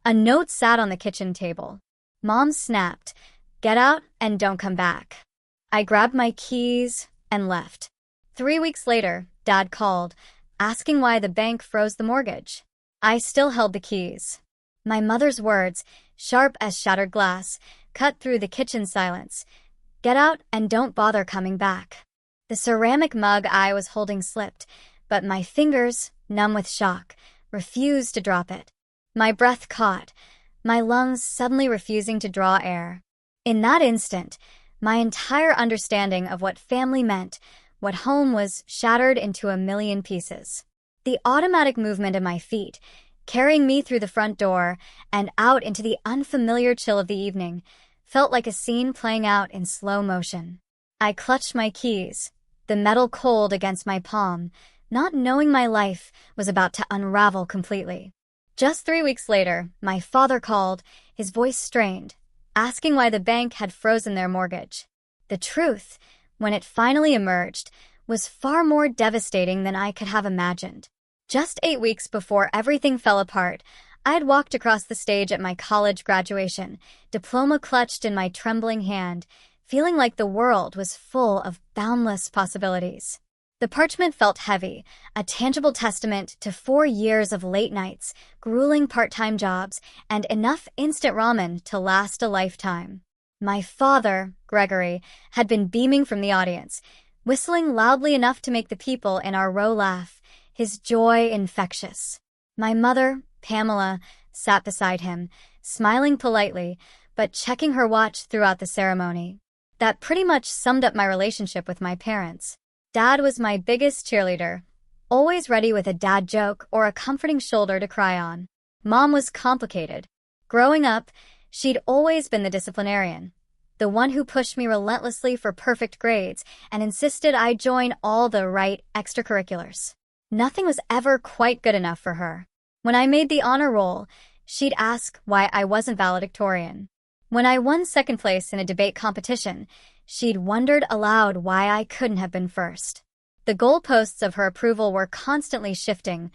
A note sat on the kitchen table. Mom snapped, "Get out and don't come back." I grabbed my keys and left. 3 weeks later, Dad called, asking why the bank froze the mortgage. I still held the keys. My mother's words, sharp as shattered glass, cut through the kitchen silence. "Get out and don't bother coming back." The ceramic mug I was holding slipped, but my fingers, numb with shock, refused to drop it. My breath caught, my lungs suddenly refusing to draw air. In that instant, my entire understanding of what family meant, what home was, shattered into a million pieces. The automatic movement of my feet, carrying me through the front door and out into the unfamiliar chill of the evening, felt like a scene playing out in slow motion. I clutched my keys, the metal cold against my palm, not knowing my life was about to unravel completely. Just 3 weeks later, my father called, his voice strained, asking why the bank had frozen their mortgage. The truth, when it finally emerged, was far more devastating than I could have imagined. Just 8 weeks before everything fell apart, I had walked across the stage at my college graduation, diploma clutched in my trembling hand, feeling like the world was full of boundless possibilities. The parchment felt heavy, a tangible testament to 4 years of late nights, grueling part-time jobs, and enough instant ramen to last a lifetime. My father, Gregory, had been beaming from the audience, whistling loudly enough to make the people in our row laugh, his joy infectious. My mother, Pamela, sat beside him, smiling politely, but checking her watch throughout the ceremony. That pretty much summed up my relationship with my parents. Dad was my biggest cheerleader, always ready with a dad joke or a comforting shoulder to cry on. Mom was complicated. Growing up, she'd always been the disciplinarian, the one who pushed me relentlessly for perfect grades and insisted I join all the right extracurriculars. Nothing was ever quite good enough for her. When I made the honor roll, she'd ask why I wasn't valedictorian. When I won second place in a debate competition, she'd wondered aloud why I couldn't have been first. The goalposts of her approval were constantly shifting,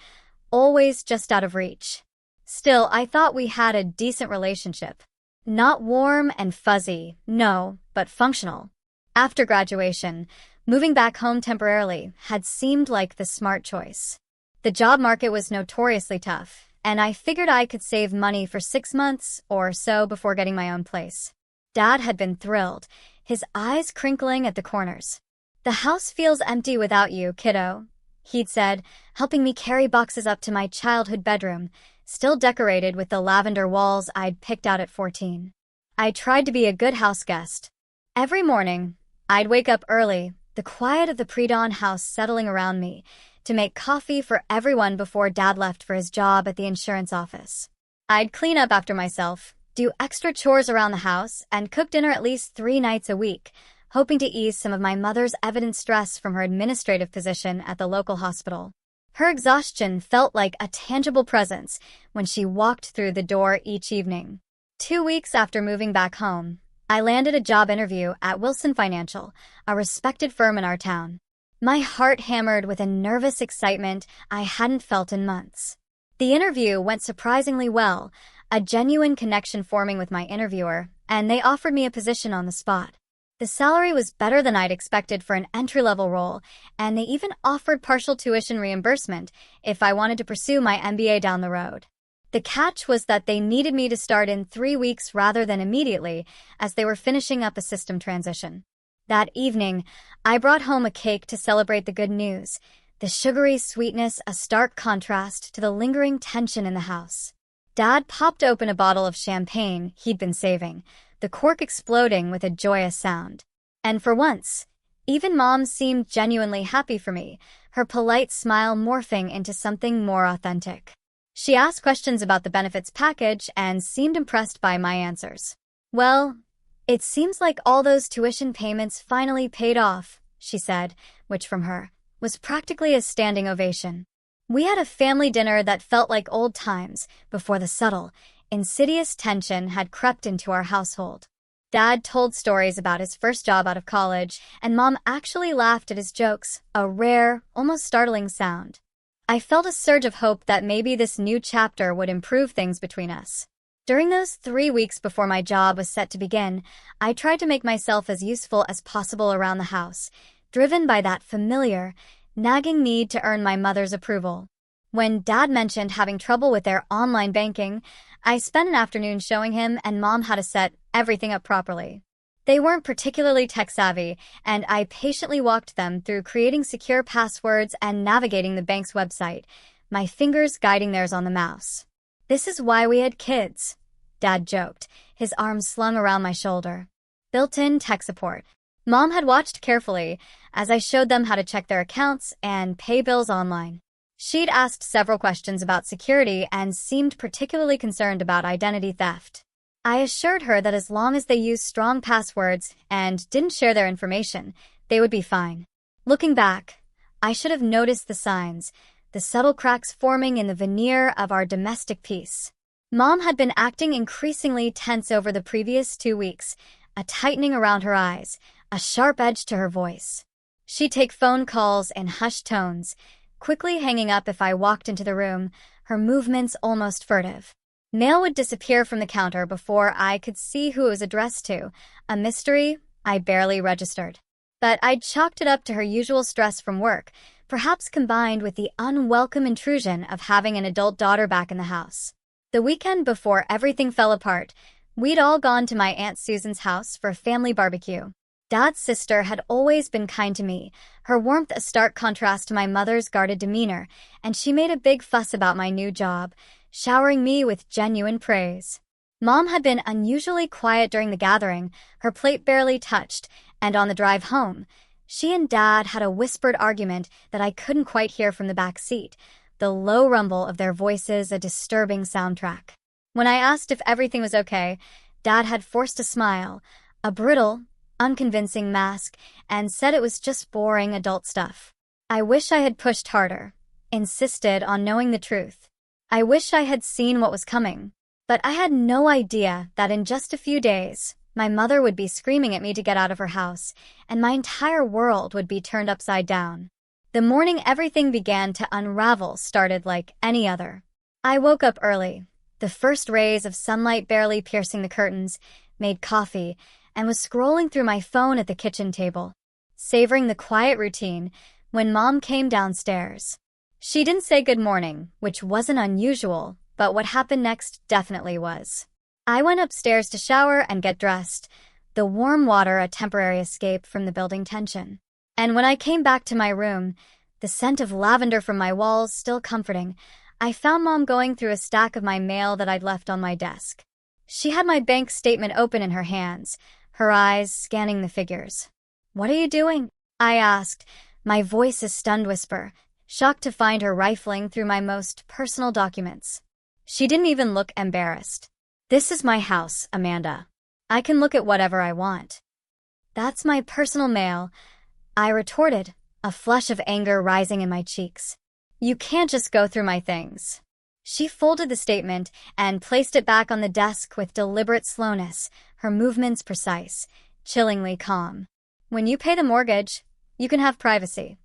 always just out of reach. Still, I thought we had a decent relationship. Not warm and fuzzy, no, but functional. After graduation, moving back home temporarily had seemed like the smart choice. The job market was notoriously tough, and I figured I could save money for 6 months or so before getting my own place. Dad had been thrilled, his eyes crinkling at the corners. "The house feels empty without you, kiddo," he'd said, helping me carry boxes up to my childhood bedroom, still decorated with the lavender walls I'd picked out at 14. I tried to be a good house guest. Every morning, I'd wake up early, the quiet of the pre-dawn house settling around me, to make coffee for everyone before Dad left for his job at the insurance office. I'd clean up after myself, do extra chores around the house, and cook dinner at least 3 nights a week, hoping to ease some of my mother's evident stress from her administrative position at the local hospital. Her exhaustion felt like a tangible presence when she walked through the door each evening. 2 weeks after moving back home, I landed a job interview at Wilson Financial, a respected firm in our town. My heart hammered with a nervous excitement I hadn't felt in months. The interview went surprisingly well, a genuine connection forming with my interviewer, and they offered me a position on the spot. The salary was better than I'd expected for an entry-level role, and they even offered partial tuition reimbursement if I wanted to pursue my MBA down the road. The catch was that they needed me to start in 3 weeks rather than immediately, as they were finishing up a system transition. That evening, I brought home a cake to celebrate the good news, the sugary sweetness a stark contrast to the lingering tension in the house. Dad popped open a bottle of champagne he'd been saving, the cork exploding with a joyous sound. And for once, even Mom seemed genuinely happy for me, her polite smile morphing into something more authentic. She asked questions about the benefits package and seemed impressed by my answers. "Well, it seems like all those tuition payments finally paid off," she said, which from her was practically a standing ovation. We had a family dinner that felt like old times before the subtle, insidious tension had crept into our household. Dad told stories about his first job out of college, and Mom actually laughed at his jokes, a rare, almost startling sound. I felt a surge of hope that maybe this new chapter would improve things between us. During those 3 weeks before my job was set to begin, I tried to make myself as useful as possible around the house, driven by that familiar, nagging need to earn my mother's approval. When Dad mentioned having trouble with their online banking, I spent an afternoon showing him and Mom how to set everything up properly. They weren't particularly tech-savvy, and I patiently walked them through creating secure passwords and navigating the bank's website, my fingers guiding theirs on the mouse. "This is why we had kids," Dad joked, his arms slung around my shoulder. Built-in tech support. Mom had watched carefully as I showed them how to check their accounts and pay bills online. She'd asked several questions about security and seemed particularly concerned about identity theft. I assured her that as long as they used strong passwords and didn't share their information, they would be fine. Looking back, I should have noticed the signs, the subtle cracks forming in the veneer of our domestic peace. Mom had been acting increasingly tense over the previous 2 weeks, a tightening around her eyes, a sharp edge to her voice. She'd take phone calls in hushed tones, quickly hanging up if I walked into the room, her movements almost furtive. Mail would disappear from the counter before I could see who it was addressed to, a mystery I barely registered. But I'd chalked it up to her usual stress from work, perhaps combined with the unwelcome intrusion of having an adult daughter back in the house. The weekend before everything fell apart, we'd all gone to my Aunt Susan's house for a family barbecue. Dad's sister had always been kind to me, her warmth a stark contrast to my mother's guarded demeanor, and she made a big fuss about my new job, showering me with genuine praise. Mom had been unusually quiet during the gathering, her plate barely touched, and on the drive home, she and Dad had a whispered argument that I couldn't quite hear from the back seat, the low rumble of their voices a disturbing soundtrack. When I asked if everything was okay, Dad had forced a smile, a brittle, unconvincing mask, and said it was just boring adult stuff. I wish I had pushed harder, insisted on knowing the truth. I wish I had seen what was coming. But I had no idea that in just a few days, my mother would be screaming at me to get out of her house, and my entire world would be turned upside down. The morning everything began to unravel started like any other. I woke up early, the first rays of sunlight barely piercing the curtains, made coffee, and was scrolling through my phone at the kitchen table, savoring the quiet routine when Mom came downstairs. She didn't say good morning, which wasn't unusual, but what happened next definitely was. I went upstairs to shower and get dressed, the warm water a temporary escape from the building tension. And when I came back to my room, the scent of lavender from my walls still comforting, I found Mom going through a stack of my mail that I'd left on my desk. She had my bank statement open in her hands, her eyes scanning the figures. "What are you doing?" I asked, my voice a stunned whisper, shocked to find her rifling through my most personal documents. She didn't even look embarrassed. "This is my house, Amanda. I can look at whatever I want." "That's my personal mail," I retorted, a flush of anger rising in my cheeks. "You can't just go through my things." She folded the statement and placed it back on the desk with deliberate slowness, her movements precise, chillingly calm. "When you pay the mortgage, you can have privacy."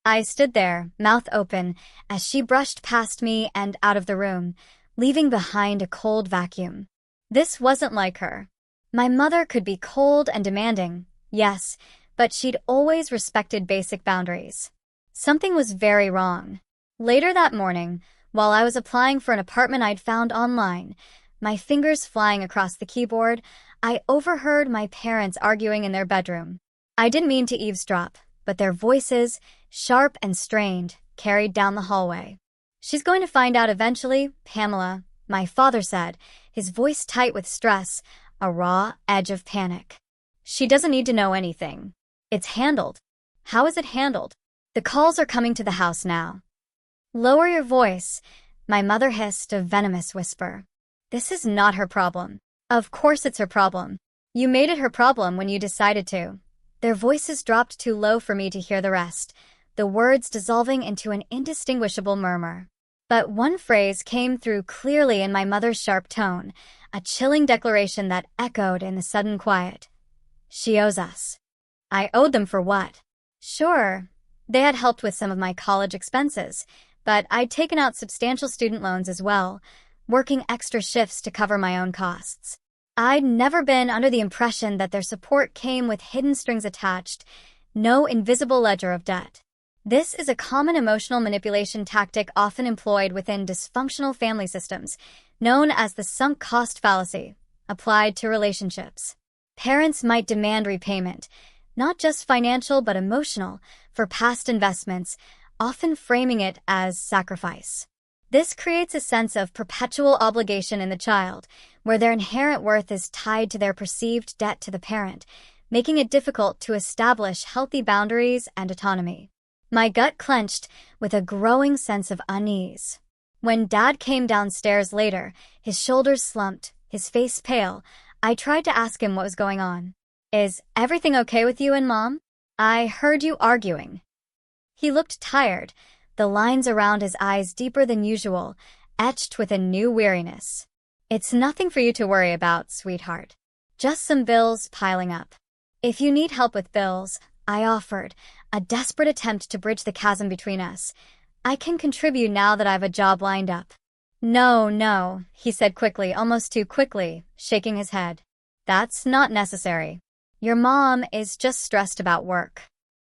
I stood there, mouth open, as she brushed past me and out of the room, leaving behind a cold vacuum. This wasn't like her. My mother could be cold and demanding, yes, but she'd always respected basic boundaries. Something was very wrong. Later that morning, while I was applying for an apartment I'd found online, my fingers flying across the keyboard, I overheard my parents arguing in their bedroom. I didn't mean to eavesdrop, but their voices, sharp and strained, carried down the hallway. "She's going to find out eventually, Pamela," my father said, his voice tight with stress, a raw edge of panic. "She doesn't need to know anything. It's handled." "How is it handled?" "The calls are coming to the house now." "Lower your voice," my mother hissed, a venomous whisper. "This is not her problem." "Of course it's her problem. You made it her problem when you decided to." Their voices dropped too low for me to hear the rest, the words dissolving into an indistinguishable murmur. But one phrase came through clearly in my mother's sharp tone, a chilling declaration that echoed in the sudden quiet. "She owes us." I owed them for what? Sure, they had helped with some of my college expenses, but I'd taken out substantial student loans as well, working extra shifts to cover my own costs. I'd never been under the impression that their support came with hidden strings attached, no invisible ledger of debt. This is a common emotional manipulation tactic often employed within dysfunctional family systems, known as the sunk cost fallacy, applied to relationships. Parents might demand repayment, not just financial but emotional, for past investments, often framing it as sacrifice. This creates a sense of perpetual obligation in the child, where their inherent worth is tied to their perceived debt to the parent, making it difficult to establish healthy boundaries and autonomy. My gut clenched with a growing sense of unease. When Dad came downstairs later, his shoulders slumped, his face pale, I tried to ask him what was going on. "Is everything okay with you and Mom? I heard you arguing." He looked tired, the lines around his eyes deeper than usual, etched with a new weariness. "It's nothing for you to worry about, sweetheart. Just some bills piling up." "If you need help with bills," I offered, a desperate attempt to bridge the chasm between us, "I can contribute now that I've a job lined up." No, he said quickly, almost too quickly, shaking his head. "That's not necessary. Your mom is just stressed about work."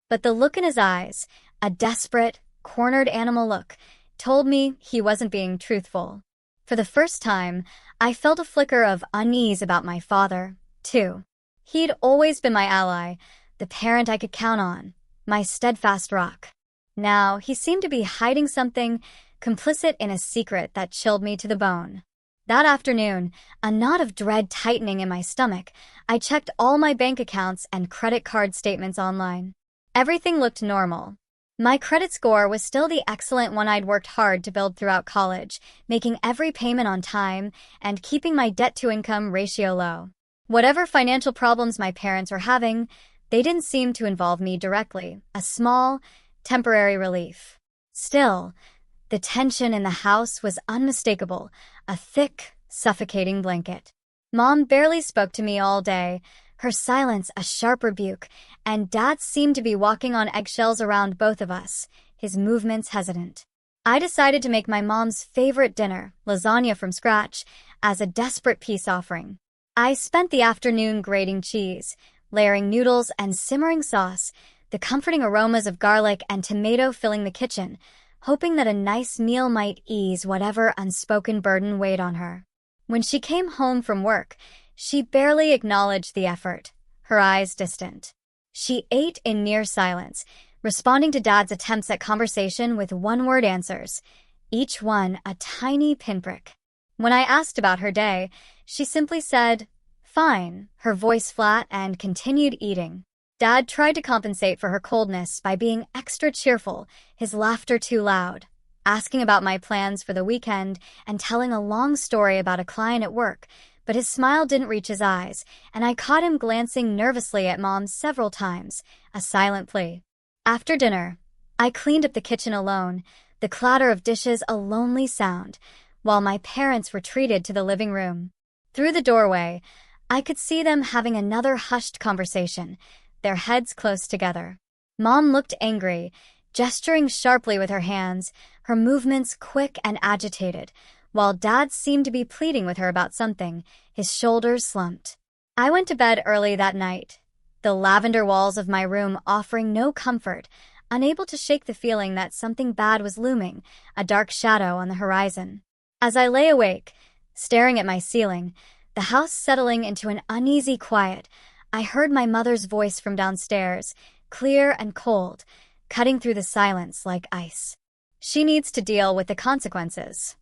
But the look in his eyes, a desperate, cornered animal look, told me he wasn't being truthful. For the first time, I felt a flicker of unease about my father, too. He'd always been my ally, the parent I could count on, my steadfast rock. Now, he seemed to be hiding something, complicit in a secret that chilled me to the bone. That afternoon, a knot of dread tightening in my stomach, I checked all my bank accounts and credit card statements online. Everything looked normal. My credit score was still the excellent one I'd worked hard to build throughout college, making every payment on time and keeping my debt-to-income ratio low. Whatever financial problems my parents were having, they didn't seem to involve me directly, a small, temporary relief. Still, the tension in the house was unmistakable, a thick, suffocating blanket. Mom barely spoke to me all day, her silence a sharp rebuke, and Dad seemed to be walking on eggshells around both of us, his movements hesitant. I decided to make my mom's favorite dinner, lasagna from scratch, as a desperate peace offering. I spent the afternoon grating cheese, layering noodles and simmering sauce, the comforting aromas of garlic and tomato filling the kitchen, hoping that a nice meal might ease whatever unspoken burden weighed on her. When she came home from work, she barely acknowledged the effort, her eyes distant. She ate in near silence, responding to Dad's attempts at conversation with one-word answers, each one a tiny pinprick. When I asked about her day, she simply said, "Fine," her voice flat, and continued eating. Dad tried to compensate for her coldness by being extra cheerful, his laughter too loud, asking about my plans for the weekend and telling a long story about a client at work, but his smile didn't reach his eyes, and I caught him glancing nervously at Mom several times, a silent plea. After dinner, I cleaned up the kitchen alone, the clatter of dishes a lonely sound, while my parents retreated to the living room. Through the doorway, I could see them having another hushed conversation, their heads close together. Mom looked angry, gesturing sharply with her hands, her movements quick and agitated, while Dad seemed to be pleading with her about something, his shoulders slumped. I went to bed early that night, the lavender walls of my room offering no comfort, unable to shake the feeling that something bad was looming, a dark shadow on the horizon. As I lay awake, staring at my ceiling, the house settling into an uneasy quiet, I heard my mother's voice from downstairs, clear and cold, cutting through the silence like ice. "She needs to deal with the consequences."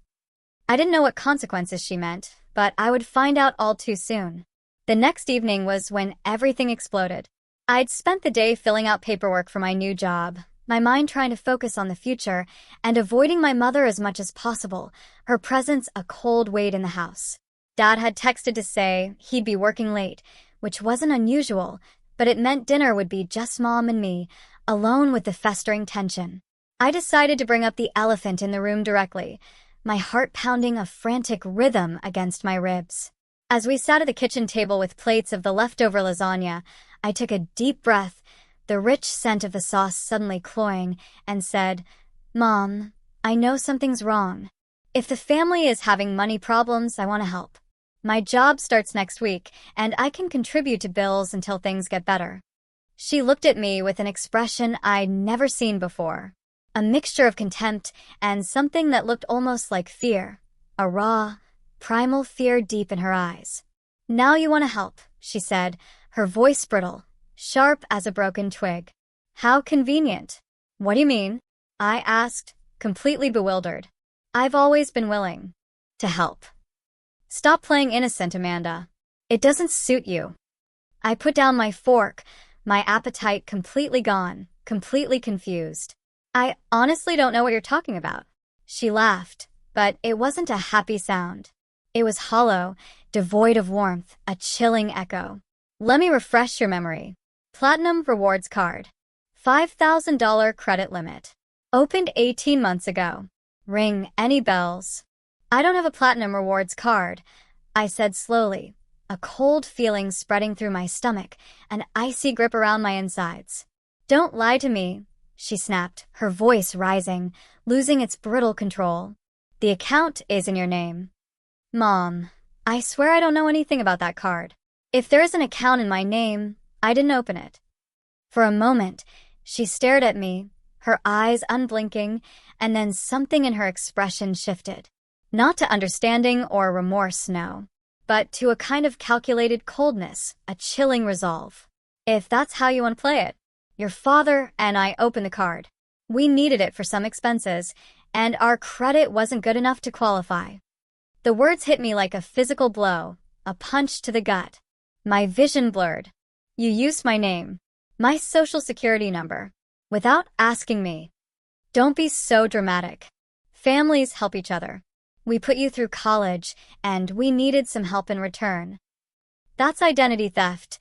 I didn't know what consequences she meant, but I would find out all too soon. The next evening was when everything exploded. I'd spent the day filling out paperwork for my new job, my mind trying to focus on the future and avoiding my mother as much as possible, her presence a cold weight in the house. Dad had texted to say he'd be working late, which wasn't unusual, but it meant dinner would be just Mom and me, alone with the festering tension. I decided to bring up the elephant in the room directly, my heart pounding a frantic rhythm against my ribs. As we sat at the kitchen table with plates of the leftover lasagna, I took a deep breath, the rich scent of the sauce suddenly cloying, and said, "Mom, I know something's wrong." If the family is having money problems, I want to help. My job starts next week, and I can contribute to bills until things get better. She looked at me with an expression I'd never seen before. A mixture of contempt and something that looked almost like fear. A raw, primal fear deep in her eyes. "Now you want to help," she said, her voice brittle, sharp as a broken twig. "How convenient." "What do you mean?" I asked, completely bewildered. "I've always been willing to help." "Stop playing innocent, Amanda. It doesn't suit you." I put down my fork, my appetite completely gone, completely confused. "I honestly don't know what you're talking about." She laughed, but it wasn't a happy sound. It was hollow, devoid of warmth, a chilling echo. "Let me refresh your memory. Platinum Rewards card. $5,000 credit limit. Opened 18 months ago. Ring any bells?" "I don't have a Platinum Rewards card," I said slowly, a cold feeling spreading through my stomach, an icy grip around my insides. "Don't lie to me," she snapped, her voice rising, losing its brittle control. "The account is in your name." "Mom, I swear I don't know anything about that card. If there is an account in my name, I didn't open it." For a moment, she stared at me, her eyes unblinking, and then something in her expression shifted. Not to understanding or remorse, no, but to a kind of calculated coldness, a chilling resolve. "If that's how you want to play it. Your father and I opened the card. We needed it for some expenses, and our credit wasn't good enough to qualify." The words hit me like a physical blow, a punch to the gut. My vision blurred. "You used my name, my social security number, without asking me." "Don't be so dramatic. Families help each other. We put you through college, and we needed some help in return." "That's identity theft,"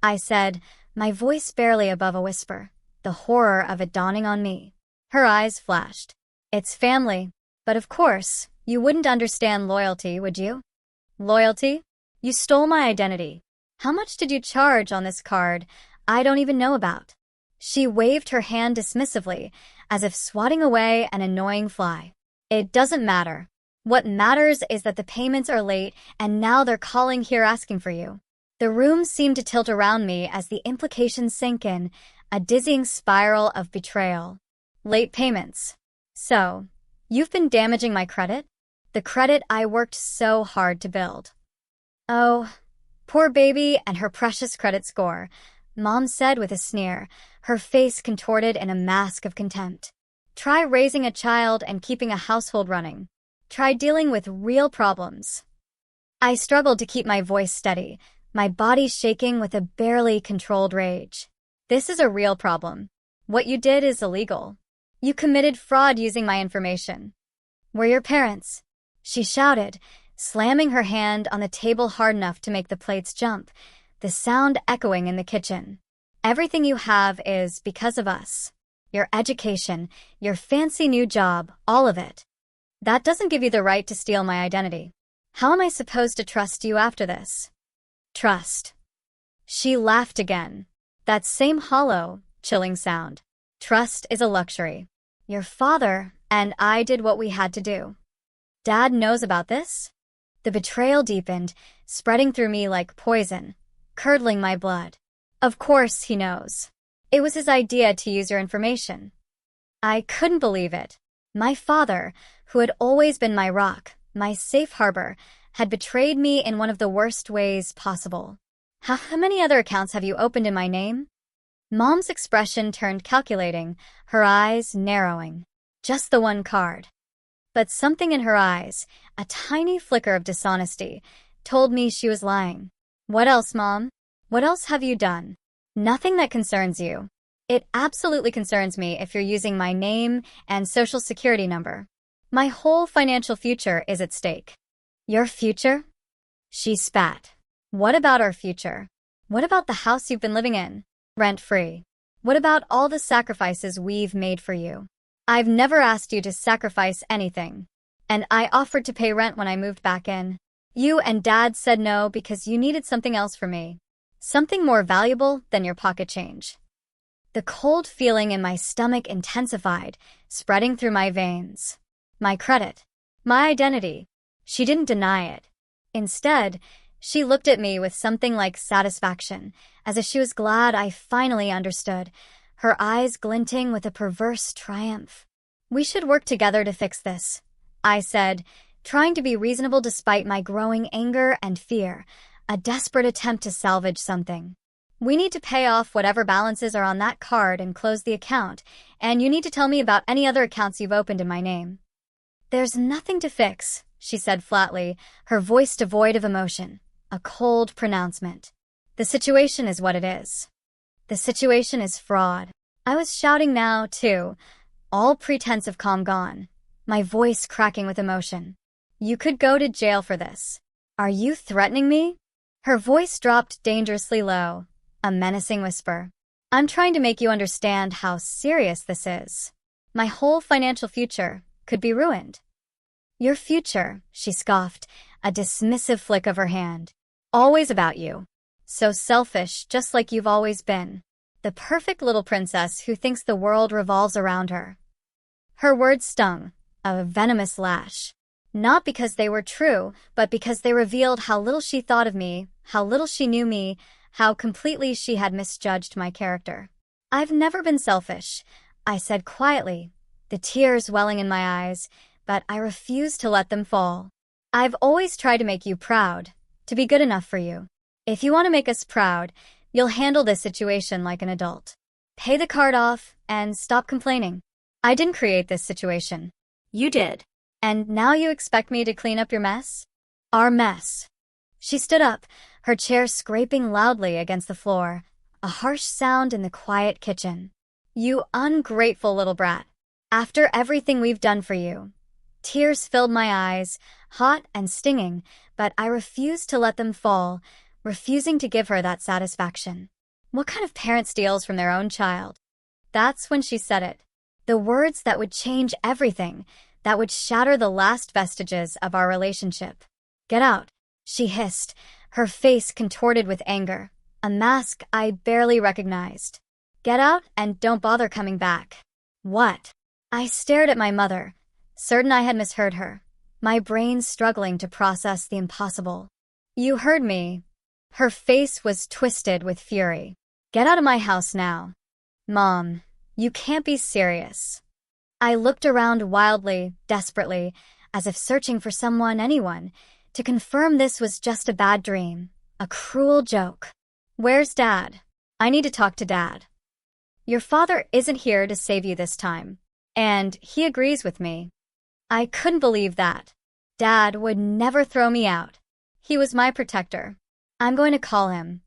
I said, my voice barely above a whisper, the horror of it dawning on me. Her eyes flashed. "It's family. But of course, you wouldn't understand loyalty, would you?" "Loyalty? You stole my identity. How much did you charge on this card I don't even know about?" She waved her hand dismissively, as if swatting away an annoying fly. "It doesn't matter. What matters is that the payments are late, and now they're calling here asking for you." The room seemed to tilt around me as the implications sank in, a dizzying spiral of betrayal. "Late payments. So, you've been damaging my credit? The credit I worked so hard to build." "Oh, poor baby and her precious credit score," Mom said with a sneer, her face contorted in a mask of contempt. "Try raising a child and keeping a household running. Try dealing with real problems." I struggled to keep my voice steady, my body shaking with a barely controlled rage. "This is a real problem. What you did is illegal. You committed fraud using my information." "We're your parents," she shouted, slamming her hand on the table hard enough to make the plates jump, the sound echoing in the kitchen. "Everything you have is because of us. Your education, your fancy new job, all of it. That doesn't give you the right to steal my identity. How am I supposed to trust you after this?" "Trust." She laughed again. That same hollow, chilling sound. "Trust is a luxury. Your father and I did what we had to do." "Dad knows about this?" The betrayal deepened, spreading through me like poison, curdling my blood. "Of course he knows. It was his idea to use your information." I couldn't believe it. My father, who had always been my rock, my safe harbor, had betrayed me in one of the worst ways possible. How many other accounts have you opened in my name?" Mom's expression turned calculating, her eyes narrowing. "Just the one card." But something in her eyes, a tiny flicker of dishonesty, told me she was lying. "What else, Mom? What else have you done?" "Nothing that concerns you." "It absolutely concerns me if you're using my name and social security number. My whole financial future is at stake." "Your future?" She spat. "What about our future? What about the house you've been living in, rent-free? What about all the sacrifices we've made for you? I've never asked you to sacrifice anything. And I offered to pay rent when I moved back in. You and Dad said no because you needed something else from me. Something more valuable than your pocket change." The cold feeling in my stomach intensified, spreading through my veins. My credit. My identity. She didn't deny it. Instead, she looked at me with something like satisfaction, as if she was glad I finally understood, her eyes glinting with a perverse triumph. We should work together to fix this, I said, trying to be reasonable despite my growing anger and fear, a desperate attempt to salvage something. We need to pay off whatever balances are on that card and close the account, and you need to tell me about any other accounts you've opened in my name. There's nothing to fix, she said flatly, her voice devoid of emotion, a cold pronouncement. The situation is what it is. The situation is fraud. I was shouting now, too, all pretense of calm gone, my voice cracking with emotion. You could go to jail for this. Are you threatening me? Her voice dropped dangerously low, a menacing whisper. I'm trying to make you understand how serious this is. My whole financial future could be ruined. Your future, she scoffed, a dismissive flick of her hand. Always about you. So selfish, just like you've always been. The perfect little princess who thinks the world revolves around her. Her words stung, a venomous lash. Not because they were true, but because they revealed how little she thought of me, how little she knew me, how completely she had misjudged my character. I've never been selfish, I said quietly, the tears welling in my eyes, but I refused to let them fall. I've always tried to make you proud, to be good enough for you. If you want to make us proud, you'll handle this situation like an adult. Pay the card off and stop complaining. I didn't create this situation. You did. And now you expect me to clean up your mess? Our mess. She stood up, her chair scraping loudly against the floor, a harsh sound in the quiet kitchen. You ungrateful little brat. After everything we've done for you. Tears filled my eyes, hot and stinging, but I refused to let them fall, refusing to give her that satisfaction. What kind of parent steals from their own child? That's when she said it. The words that would change everything, that would shatter the last vestiges of our relationship. Get out, she hissed, her face contorted with anger, a mask I barely recognized. Get out and don't bother coming back. What? I stared at my mother, certain I had misheard her, my brain struggling to process the impossible. You heard me. Her face was twisted with fury. Get out of my house now. Mom, you can't be serious. I looked around wildly, desperately, as if searching for someone, anyone, to confirm this was just a bad dream, a cruel joke. Where's Dad? I need to talk to Dad. Your father isn't here to save you this time, and he agrees with me. I couldn't believe that. Dad would never throw me out. He was my protector. I'm going to call him.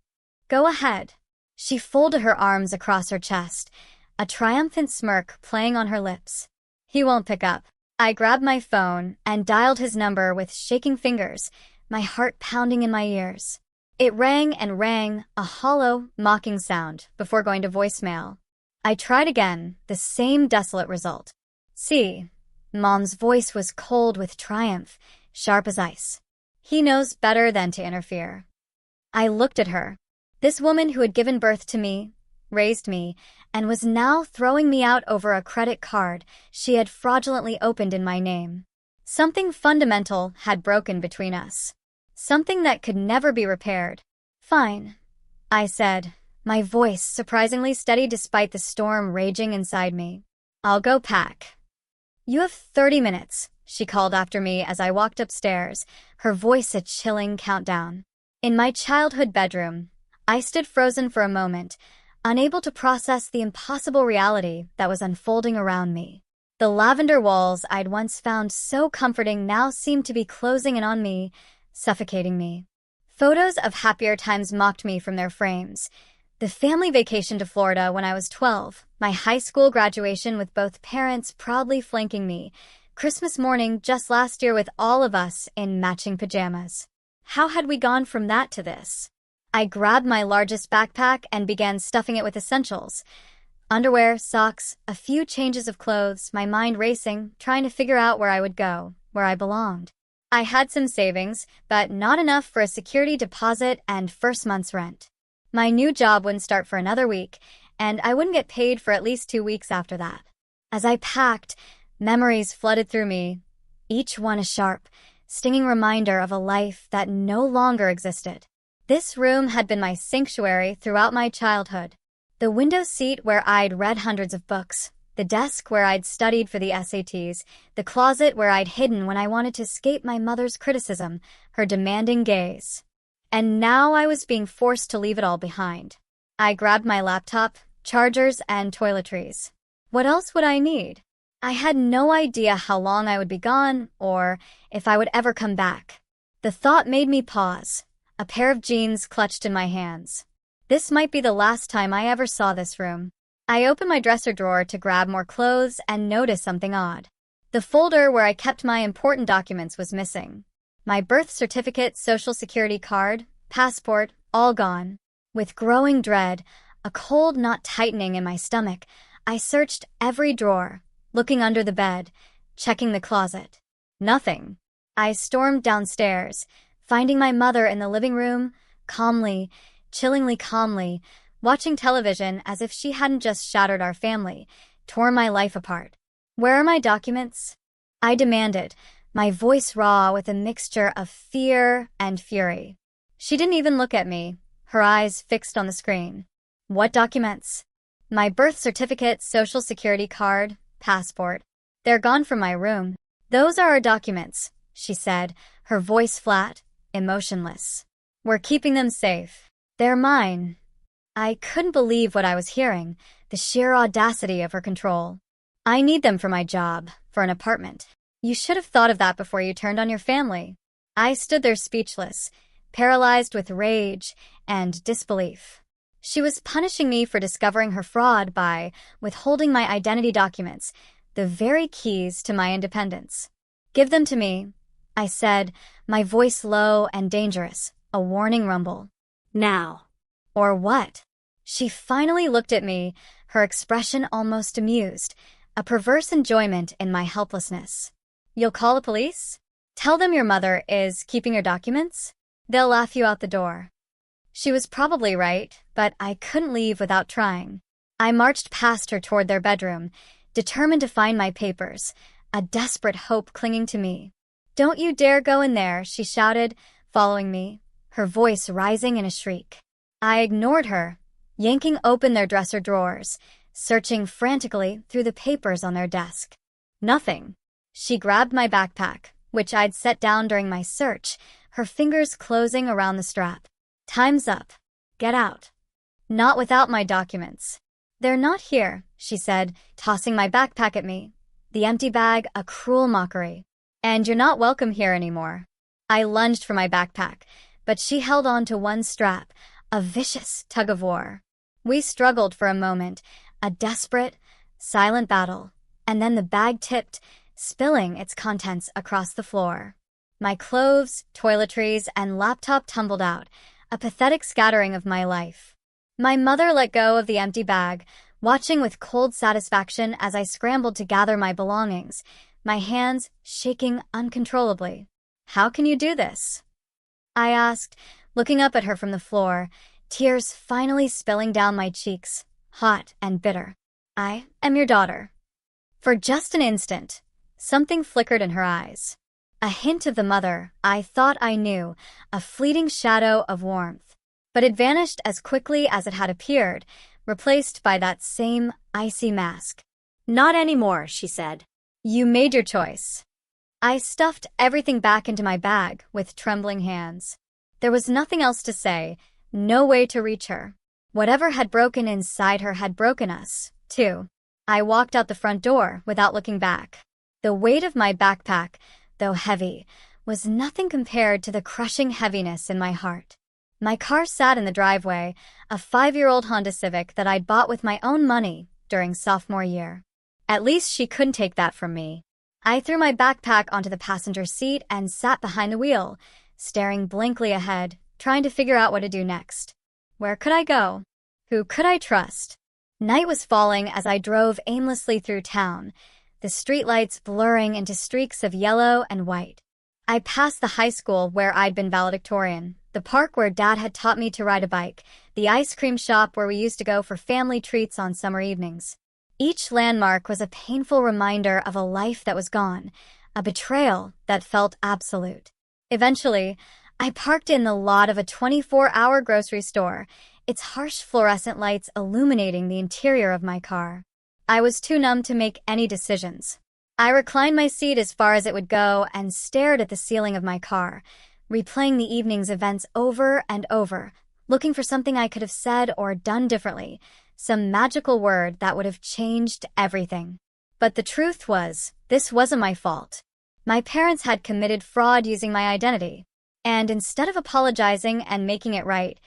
Go ahead. She folded her arms across her chest, a triumphant smirk playing on her lips. He won't pick up. I grabbed my phone and dialed his number with shaking fingers, my heart pounding in my ears. It rang and rang, a hollow, mocking sound, before going to voicemail. I tried again, the same desolate result. See, Mom's voice was cold with triumph, sharp as ice. He knows better than to interfere. I looked at her. This woman who had given birth to me, raised me, and was now throwing me out over a credit card she had fraudulently opened in my name. Something fundamental had broken between us. Something that could never be repaired. Fine, I said, my voice surprisingly steady despite the storm raging inside me. I'll go pack. You have 30 minutes, she called after me as I walked upstairs, her voice a chilling countdown. In my childhood bedroom, I stood frozen for a moment, unable to process the impossible reality that was unfolding around me. The lavender walls I'd once found so comforting now seemed to be closing in on me, suffocating me. Photos of happier times mocked me from their frames. The family vacation to Florida when I was 12, my high school graduation with both parents proudly flanking me, Christmas morning just last year with all of us in matching pajamas. How had we gone from that to this? I grabbed my largest backpack and began stuffing it with essentials. Underwear, socks, a few changes of clothes, my mind racing, trying to figure out where I would go, where I belonged. I had some savings, but not enough for a security deposit and first month's rent. My new job wouldn't start for another week, and I wouldn't get paid for at least 2 weeks after that. As I packed, memories flooded through me. each one a sharp, stinging reminder of a life that no longer existed. This room had been my sanctuary throughout my childhood. The window seat where I'd read hundreds of books, the desk where I'd studied for the SATs, the closet where I'd hidden when I wanted to escape my mother's criticism, her demanding gaze. And now I was being forced to leave it all behind. I grabbed my laptop, chargers, and toiletries. What else would I need? I had no idea how long I would be gone or if I would ever come back. The thought made me pause, a pair of jeans clutched in my hands. This might be the last time I ever saw this room. I opened my dresser drawer to grab more clothes and noticed something odd. The folder where I kept my important documents was missing. My birth certificate, social security card, passport, all gone. With growing dread, a cold knot tightening in my stomach, I searched every drawer, looking under the bed, checking the closet. Nothing. I stormed downstairs, finding my mother in the living room, calmly, chillingly calmly, watching television as if she hadn't just shattered our family, torn my life apart. "Where are my documents?" I demanded, my voice raw with a mixture of fear and fury. She didn't even look at me, her eyes fixed on the screen. "What documents?" "My birth certificate, social security card, passport. They're gone from my room." "Those are our documents," she said, her voice flat, emotionless. "We're keeping them safe. They're mine." I couldn't believe what I was hearing, the sheer audacity of her control. "I need them for my job, for an apartment. You should have thought of that before you turned on your family." I stood there speechless, paralyzed with rage and disbelief. She was punishing me for discovering her fraud by withholding my identity documents, the very keys to my independence. "Give them to me," I said, my voice low and dangerous, a warning rumble. "Now." "Or what?" She finally looked at me, her expression almost amused, a perverse enjoyment in my helplessness. "You'll call the police? Tell them your mother is keeping your documents? They'll laugh you out the door." She was probably right, but I couldn't leave without trying. I marched past her toward their bedroom, determined to find my papers, a desperate hope clinging to me. "Don't you dare go in there," she shouted, following me, her voice rising in a shriek. I ignored her, yanking open their dresser drawers, searching frantically through the papers on their desk. Nothing. She grabbed my backpack, which I'd set down during my search, her fingers closing around the strap. "Time's up. Get out." "Not without my documents." "They're not here," she said, tossing my backpack at me, the empty bag a cruel mockery. "And you're not welcome here anymore." I lunged for my backpack, but she held on to one strap, a vicious tug-of-war. We struggled for a moment, a desperate, silent battle, and then the bag tipped, spilling its contents across the floor. My clothes, toiletries, and laptop tumbled out, a pathetic scattering of my life. My mother let go of the empty bag, watching with cold satisfaction as I scrambled to gather my belongings, my hands shaking uncontrollably. "How can you do this?" I asked, looking up at her from the floor, tears finally spilling down my cheeks, hot and bitter. "I am your daughter." For just an instant, something flickered in her eyes. A hint of the mother I thought I knew, a fleeting shadow of warmth. But it vanished as quickly as it had appeared, replaced by that same icy mask. "Not anymore," she said. "You made your choice." I stuffed everything back into my bag with trembling hands. There was nothing else to say, no way to reach her. Whatever had broken inside her had broken us, too. I walked out the front door without looking back. The weight of my backpack, though heavy, was nothing compared to the crushing heaviness in my heart. My car sat in the driveway, a 5-year-old Honda Civic that I'd bought with my own money during sophomore year. At least she couldn't take that from me. I threw my backpack onto the passenger seat and sat behind the wheel, staring blankly ahead, trying to figure out what to do next. Where could I go? Who could I trust? Night was falling as I drove aimlessly through town, the streetlights blurring into streaks of yellow and white. I passed the high school where I'd been valedictorian, the park where Dad had taught me to ride a bike, the ice cream shop where we used to go for family treats on summer evenings. Each landmark was a painful reminder of a life that was gone, a betrayal that felt absolute. Eventually, I parked in the lot of a 24-hour grocery store, its harsh fluorescent lights illuminating the interior of my car. I was too numb to make any decisions. I reclined my seat as far as it would go and stared at the ceiling of my car, replaying the evening's events over and over, looking for something I could have said or done differently, some magical word that would have changed everything. But the truth was, this wasn't my fault. My parents had committed fraud using my identity, and instead of apologizing and making it right,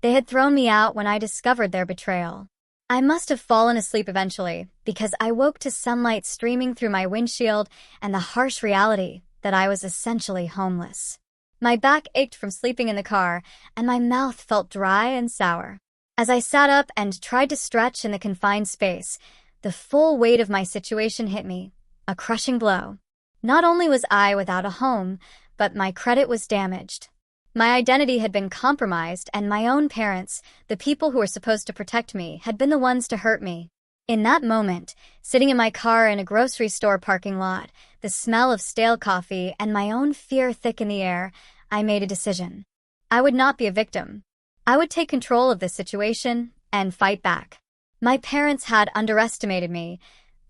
they had thrown me out when I discovered their betrayal. I must have fallen asleep eventually, because I woke to sunlight streaming through my windshield and the harsh reality that I was essentially homeless. My back ached from sleeping in the car, and my mouth felt dry and sour. As I sat up and tried to stretch in the confined space, the full weight of my situation hit me, a crushing blow. Not only was I without a home, but my credit was damaged. My identity had been compromised, and my own parents, the people who were supposed to protect me, had been the ones to hurt me. In that moment, sitting in my car in a grocery store parking lot, the smell of stale coffee and my own fear thick in the air, I made a decision. I would not be a victim. I would take control of this situation and fight back. My parents had underestimated me,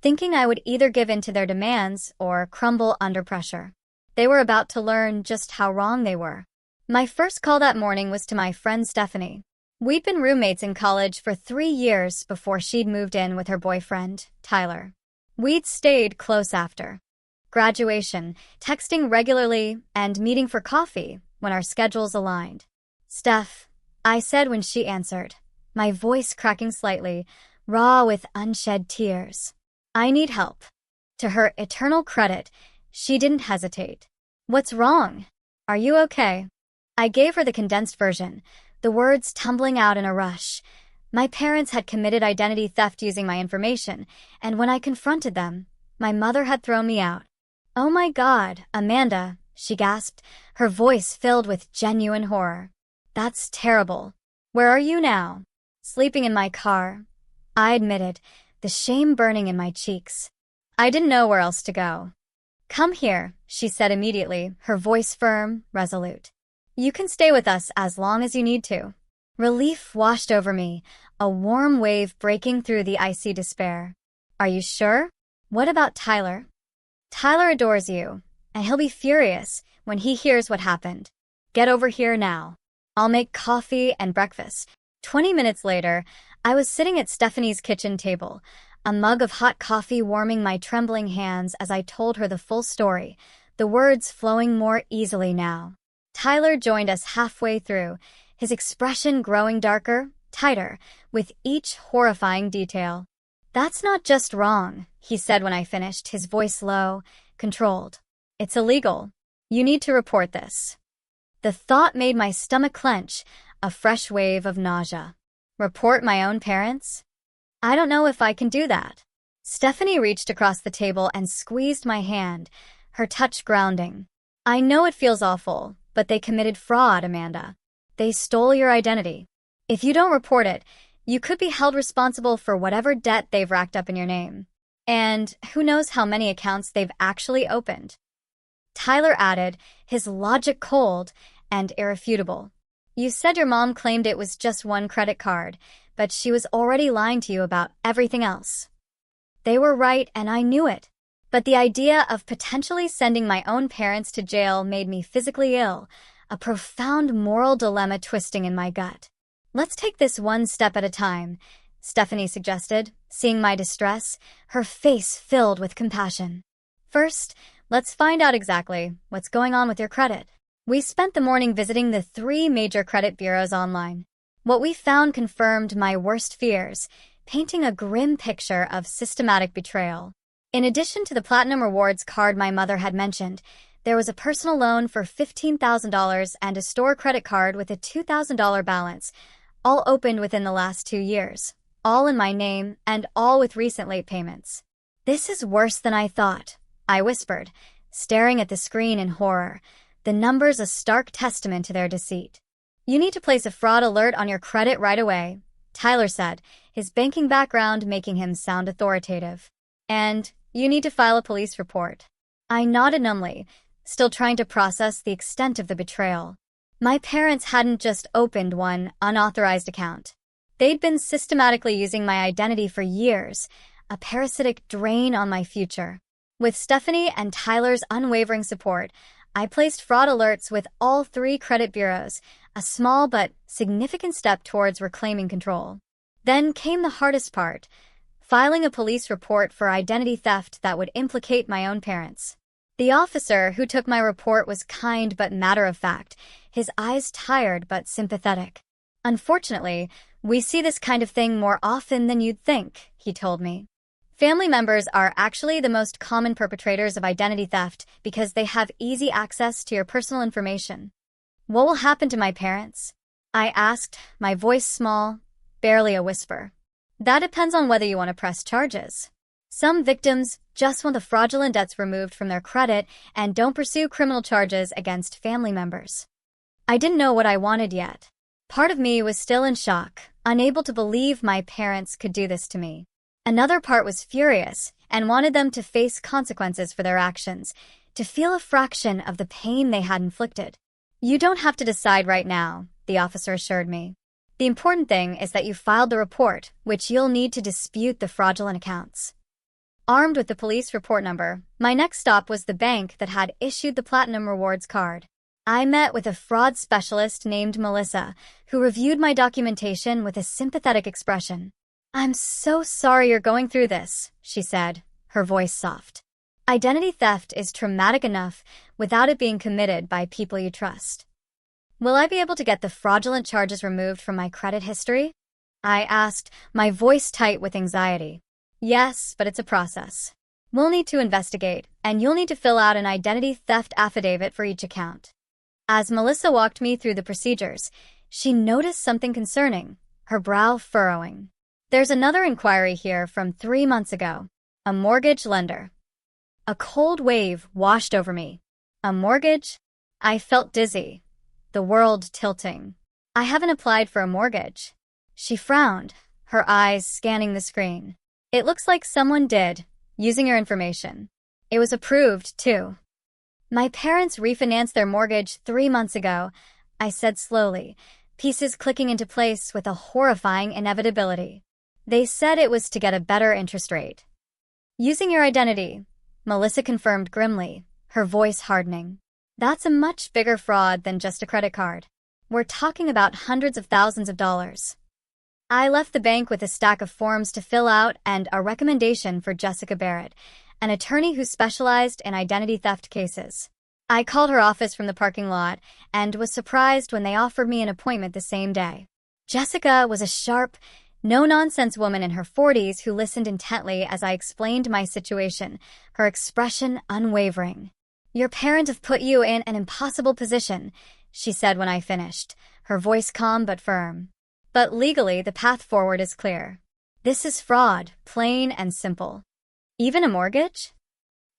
thinking I would either give in to their demands or crumble under pressure. They were about to learn just how wrong they were. My first call that morning was to my friend Stephanie. We'd been roommates in college for 3 years before she'd moved in with her boyfriend, Tyler. We'd stayed close after graduation, texting regularly and meeting for coffee when our schedules aligned. "Steph," I said when she answered, my voice cracking slightly, raw with unshed tears. "I need help." To her eternal credit, she didn't hesitate. "What's wrong? Are you okay?" I gave her the condensed version, the words tumbling out in a rush. My parents had committed identity theft using my information, and when I confronted them, my mother had thrown me out. "Oh my God, Amanda," she gasped, her voice filled with genuine horror. "That's terrible. Where are you now?" "Sleeping in my car," I admitted, the shame burning in my cheeks. I didn't know where else to go. "Come here," she said immediately, her voice firm, resolute. "You can stay with us as long as you need to." Relief washed over me, a warm wave breaking through the icy despair. "Are you sure? What about Tyler?" "Tyler adores you, and he'll be furious when he hears what happened. Get over here now. I'll make coffee and breakfast." 20 minutes later, I was sitting at Stephanie's kitchen table, a mug of hot coffee warming my trembling hands as I told her the full story, the words flowing more easily now. Tyler joined us halfway through, his expression growing darker, tighter, with each horrifying detail. "That's not just wrong," he said when I finished, his voice low, controlled. "It's illegal. You need to report this." The thought made my stomach clench, a fresh wave of nausea. Report my own parents? I don't know if I can do that. Stephanie reached across the table and squeezed my hand, her touch grounding. "I know it feels awful, but they committed fraud, Amanda. They stole your identity. If you don't report it, you could be held responsible for whatever debt they've racked up in your name. And who knows how many accounts they've actually opened." Tyler added, his logic cold and irrefutable. "You said your mom claimed it was just one credit card, but she was already lying to you about everything else." They were right, and I knew it. But the idea of potentially sending my own parents to jail made me physically ill, a profound moral dilemma twisting in my gut. "Let's take this one step at a time," Stephanie suggested, seeing my distress, her face filled with compassion. "First, let's find out exactly what's going on with your credit." We spent the morning visiting the 3 major credit bureaus online. What we found confirmed my worst fears, painting a grim picture of systematic betrayal. In addition to the Platinum Rewards card my mother had mentioned, there was a personal loan for $15,000 and a store credit card with a $2,000 balance, all opened within the last 2 years, all in my name and all with recent late payments. "This is worse than I thought," I whispered, staring at the screen in horror, the numbers a stark testament to their deceit. "You need to place a fraud alert on your credit right away," Tyler said, his banking background making him sound authoritative. "And you need to file a police report." I nodded numbly, still trying to process the extent of the betrayal. My parents hadn't just opened one unauthorized account. They'd been systematically using my identity for years, a parasitic drain on my future. With Stephanie and Tyler's unwavering support, I placed fraud alerts with all 3 credit bureaus, a small but significant step towards reclaiming control. Then came the hardest part, filing a police report for identity theft that would implicate my own parents. The officer who took my report was kind but matter-of-fact, his eyes tired but sympathetic. "Unfortunately, we see this kind of thing more often than you'd think," he told me. Family members are actually the most common perpetrators of identity theft because they have easy access to your personal information. "What will happen to my parents?" I asked, my voice small, barely a whisper. "That depends on whether you want to press charges. Some victims just want the fraudulent debts removed from their credit and don't pursue criminal charges against family members." I didn't know what I wanted yet. Part of me was still in shock, unable to believe my parents could do this to me. Another part was furious and wanted them to face consequences for their actions, to feel a fraction of the pain they had inflicted. "You don't have to decide right now," the officer assured me. "The important thing is that you filed the report, which you'll need to dispute the fraudulent accounts." Armed with the police report number, my next stop was the bank that had issued the Platinum Rewards card. I met with a fraud specialist named Melissa, who reviewed my documentation with a sympathetic expression. "I'm so sorry you're going through this," she said, her voice soft. "Identity theft is traumatic enough without it being committed by people you trust." "Will I be able to get the fraudulent charges removed from my credit history?" I asked, my voice tight with anxiety. "Yes, but it's a process. We'll need to investigate, and you'll need to fill out an identity theft affidavit for each account." As Melissa walked me through the procedures, she noticed something concerning, her brow furrowing. "There's another inquiry here from 3 months ago. A mortgage lender." A cold wave washed over me. A mortgage? I felt dizzy, the world tilting. "I haven't applied for a mortgage." She frowned, her eyes scanning the screen. "It looks like someone did, using your information. It was approved, too." "My parents refinanced their mortgage 3 months ago," I said slowly, pieces clicking into place with a horrifying inevitability. "They said it was to get a better interest rate." "Using your identity," Melissa confirmed grimly, her voice hardening. "That's a much bigger fraud than just a credit card. We're talking about hundreds of thousands of dollars." I left the bank with a stack of forms to fill out and a recommendation for Jessica Barrett, an attorney who specialized in identity theft cases. I called her office from the parking lot and was surprised when they offered me an appointment the same day. Jessica was a sharp, no-nonsense woman in her 40s who listened intently as I explained my situation, her expression unwavering. "Your parents have put you in an impossible position," she said when I finished, her voice calm but firm. "But legally, the path forward is clear. This is fraud, plain and simple." "Even a mortgage?"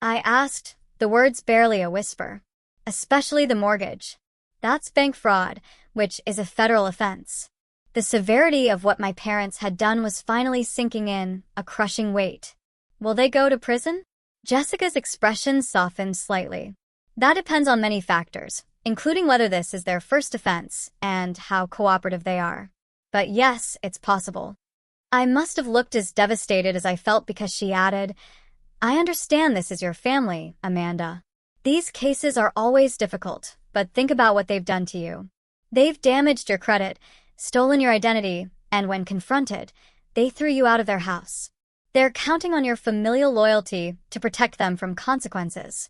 I asked, the words barely a whisper. "Especially the mortgage. That's bank fraud, which is a federal offense." The severity of what my parents had done was finally sinking in, a crushing weight. "Will they go to prison?" Jessica's expression softened slightly. "That depends on many factors, including whether this is their first offense and how cooperative they are. But yes, it's possible." I must have looked as devastated as I felt because she added, "I understand this is your family, Amanda. These cases are always difficult, but think about what they've done to you. They've damaged your credit, stolen your identity, and when confronted, they threw you out of their house. They're counting on your familial loyalty to protect them from consequences."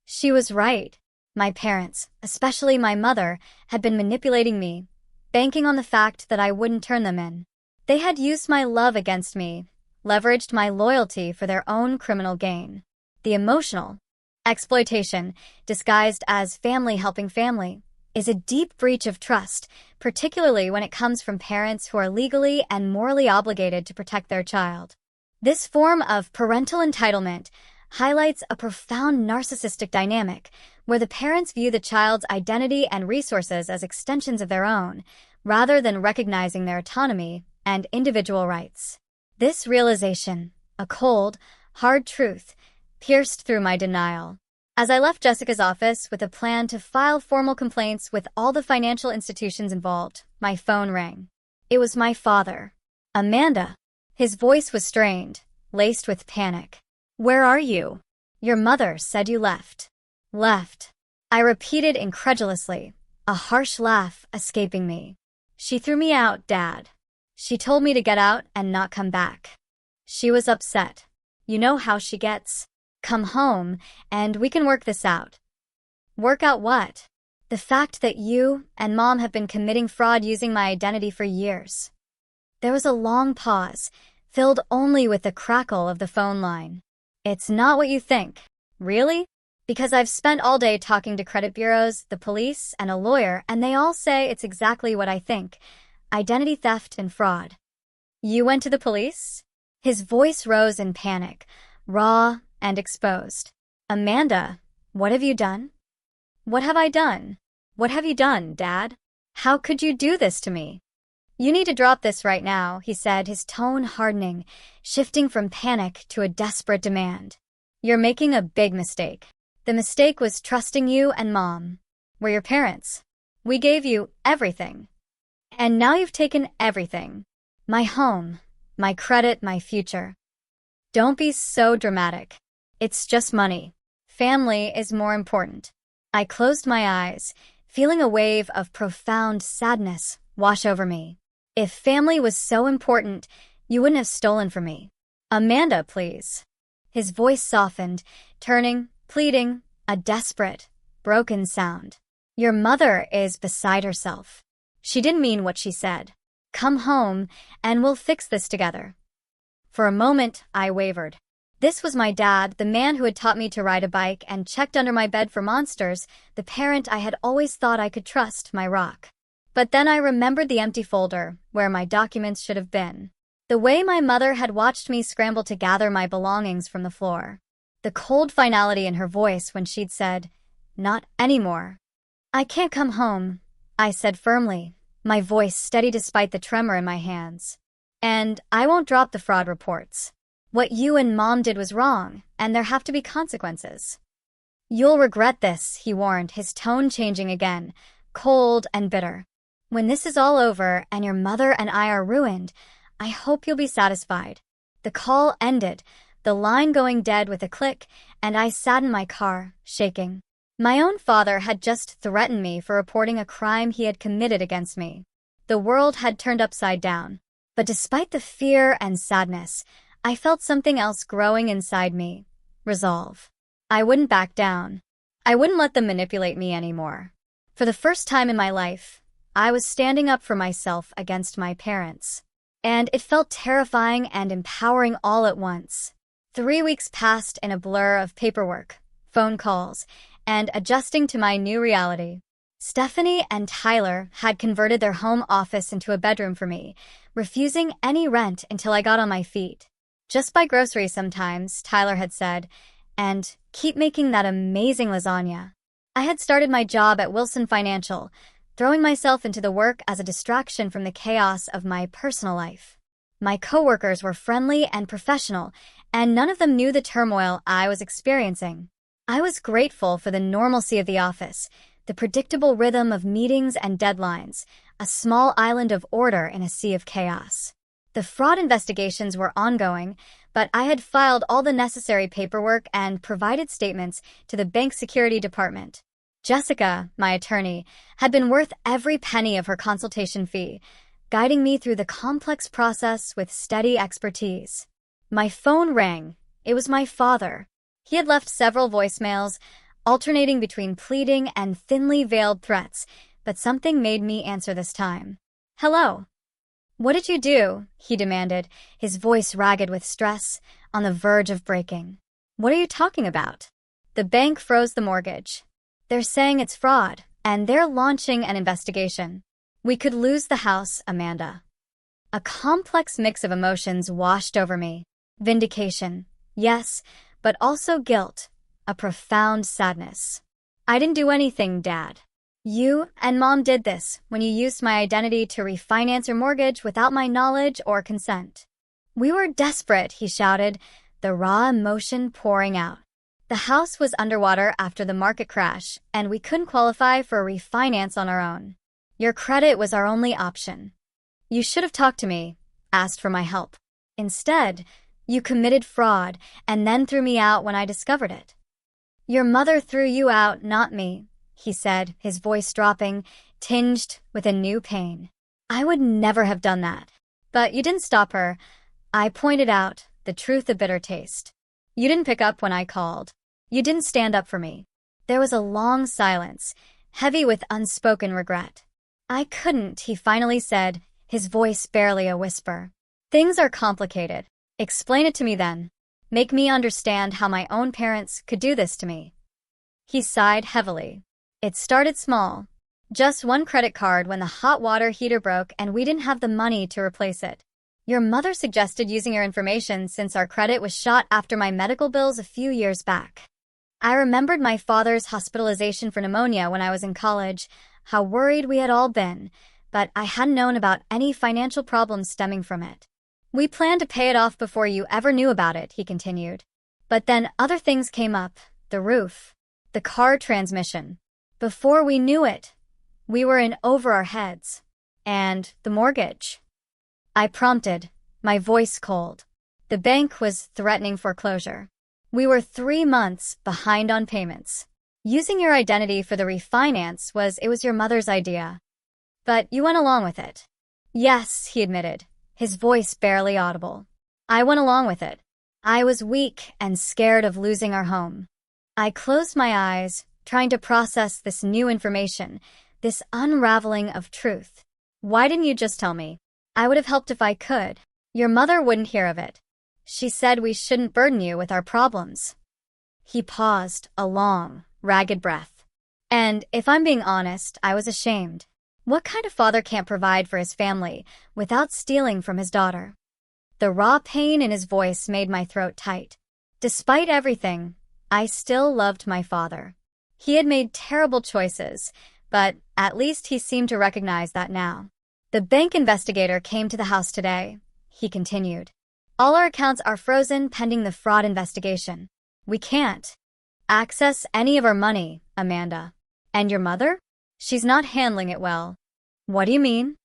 She was right. My parents, especially my mother, had been manipulating me, banking on the fact that I wouldn't turn them in. They had used my love against me, leveraged my loyalty for their own criminal gain. The emotional exploitation, disguised as family helping family, is a deep breach of trust, particularly when it comes from parents who are legally and morally obligated to protect their child. This form of parental entitlement highlights a profound narcissistic dynamic where the parents view the child's identity and resources as extensions of their own, rather than recognizing their autonomy and individual rights. This realization, a cold, hard truth, pierced through my denial. As I left Jessica's office with a plan to file formal complaints with all the financial institutions involved, my phone rang. It was my father. Amanda. His voice was strained, laced with panic. Where are you? Your mother said you left. Left. I repeated incredulously, a harsh laugh escaping me. She threw me out, Dad. She told me to get out and not come back. She was upset. You know how she gets. Come home, and we can work this out. Work out what? The fact that you and Mom have been committing fraud using my identity for years. There was a long pause, filled only with the crackle of the phone line. It's not what you think. Really? Because I've spent all day talking to credit bureaus, the police, and a lawyer, and they all say it's exactly what I think. Identity theft and fraud. You went to the police? His voice rose in panic, raw and exposed. Amanda, what have you done? What have I done? What have you done, Dad? How could you do this to me? You need to drop this right now, he said, his tone hardening, shifting from panic to a desperate demand. You're making a big mistake. The mistake was trusting you and Mom. We're your parents. We gave you everything. And now you've taken everything. My home, my credit, my future. Don't be so dramatic. It's just money. Family is more important. I closed my eyes, feeling a wave of profound sadness wash over me. If family was so important, you wouldn't have stolen from me. Amanda, please. His voice softened, turning, pleading, a desperate, broken sound. Your mother is beside herself. She didn't mean what she said. Come home, and we'll fix this together. For a moment, I wavered. This was my dad, the man who had taught me to ride a bike and checked under my bed for monsters, the parent I had always thought I could trust, my rock. But then I remembered the empty folder, where my documents should have been. The way my mother had watched me scramble to gather my belongings from the floor. The cold finality in her voice when she'd said, "Not anymore." I can't come home, I said firmly, my voice steady despite the tremor in my hands. And I won't drop the fraud reports. What you and Mom did was wrong, and there have to be consequences. You'll regret this, he warned, his tone changing again, cold and bitter. When this is all over and your mother and I are ruined, I hope you'll be satisfied. The call ended, the line going dead with a click, and I sat in my car, shaking. My own father had just threatened me for reporting a crime he had committed against me. The world had turned upside down. But despite the fear and sadness, I felt something else growing inside me. Resolve. I wouldn't back down. I wouldn't let them manipulate me anymore. For the first time in my life, I was standing up for myself against my parents. And it felt terrifying and empowering all at once. 3 weeks passed in a blur of paperwork, phone calls, and adjusting to my new reality. Stephanie and Tyler had converted their home office into a bedroom for me, refusing any rent until I got on my feet. Just buy groceries sometimes, Tyler had said, and keep making that amazing lasagna. I had started my job at Wilson Financial, throwing myself into the work as a distraction from the chaos of my personal life. My coworkers were friendly and professional, and none of them knew the turmoil I was experiencing. I was grateful for the normalcy of the office, the predictable rhythm of meetings and deadlines, a small island of order in a sea of chaos. The fraud investigations were ongoing, but I had filed all the necessary paperwork and provided statements to the bank security department. Jessica, my attorney, had been worth every penny of her consultation fee, guiding me through the complex process with steady expertise. My phone rang. It was my father. He had left several voicemails, alternating between pleading and thinly veiled threats, but something made me answer this time. Hello. What did you do? He demanded, his voice ragged with stress, on the verge of breaking. What are you talking about? The bank froze the mortgage. They're saying it's fraud, and they're launching an investigation. We could lose the house, Amanda. A complex mix of emotions washed over me. Vindication, yes, but also guilt, a profound sadness. I didn't do anything, Dad. You and Mom did this when you used my identity to refinance your mortgage without my knowledge or consent. We were desperate, he shouted, the raw emotion pouring out. The house was underwater after the market crash, and we couldn't qualify for a refinance on our own. Your credit was our only option. You should have talked to me, asked for my help. Instead, you committed fraud and then threw me out when I discovered it. Your mother threw you out, not me, he said, his voice dropping, tinged with a new pain. I would never have done that. But you didn't stop her. I pointed out, the truth a bitter taste. You didn't pick up when I called. You didn't stand up for me. There was a long silence, heavy with unspoken regret. I couldn't, he finally said, his voice barely a whisper. Things are complicated. Explain it to me then. Make me understand how my own parents could do this to me. He sighed heavily. It started small. Just one credit card when the hot water heater broke and we didn't have the money to replace it. Your mother suggested using your information since our credit was shot after my medical bills a few years back. I remembered my father's hospitalization for pneumonia when I was in college, how worried we had all been, but I hadn't known about any financial problems stemming from it. We planned to pay it off before you ever knew about it, he continued. But then other things came up, the roof, the car transmission. Before we knew it, we were in over our heads. And the mortgage. I prompted, my voice cold. The bank was threatening foreclosure. We were 3 months behind on payments. Using your identity for the refinance was your mother's idea. But you went along with it. Yes, he admitted, his voice barely audible. I went along with it. I was weak and scared of losing our home. I closed my eyes, trying to process this new information, this unraveling of truth. Why didn't you just tell me? I would have helped if I could. Your mother wouldn't hear of it. She said we shouldn't burden you with our problems. He paused, a long, ragged breath. And if I'm being honest, I was ashamed. What kind of father can't provide for his family without stealing from his daughter? The raw pain in his voice made my throat tight. Despite everything, I still loved my father. He had made terrible choices, but at least he seemed to recognize that now. The bank investigator came to the house today, he continued. All our accounts are frozen pending the fraud investigation. We can't access any of our money, Amanda. And your mother? She's not handling it well. What do you mean?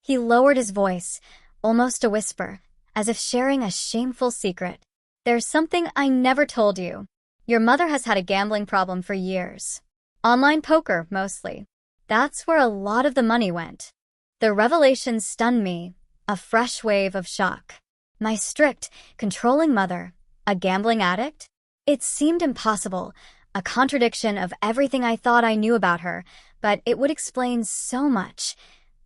He lowered his voice, almost a whisper, as if sharing a shameful secret. There's something I never told you. Your mother has had a gambling problem for years. Online poker, mostly. That's where a lot of the money went. The revelation stunned me, a fresh wave of shock. My strict, controlling mother, a gambling addict? It seemed impossible, a contradiction of everything I thought I knew about her, but it would explain so much.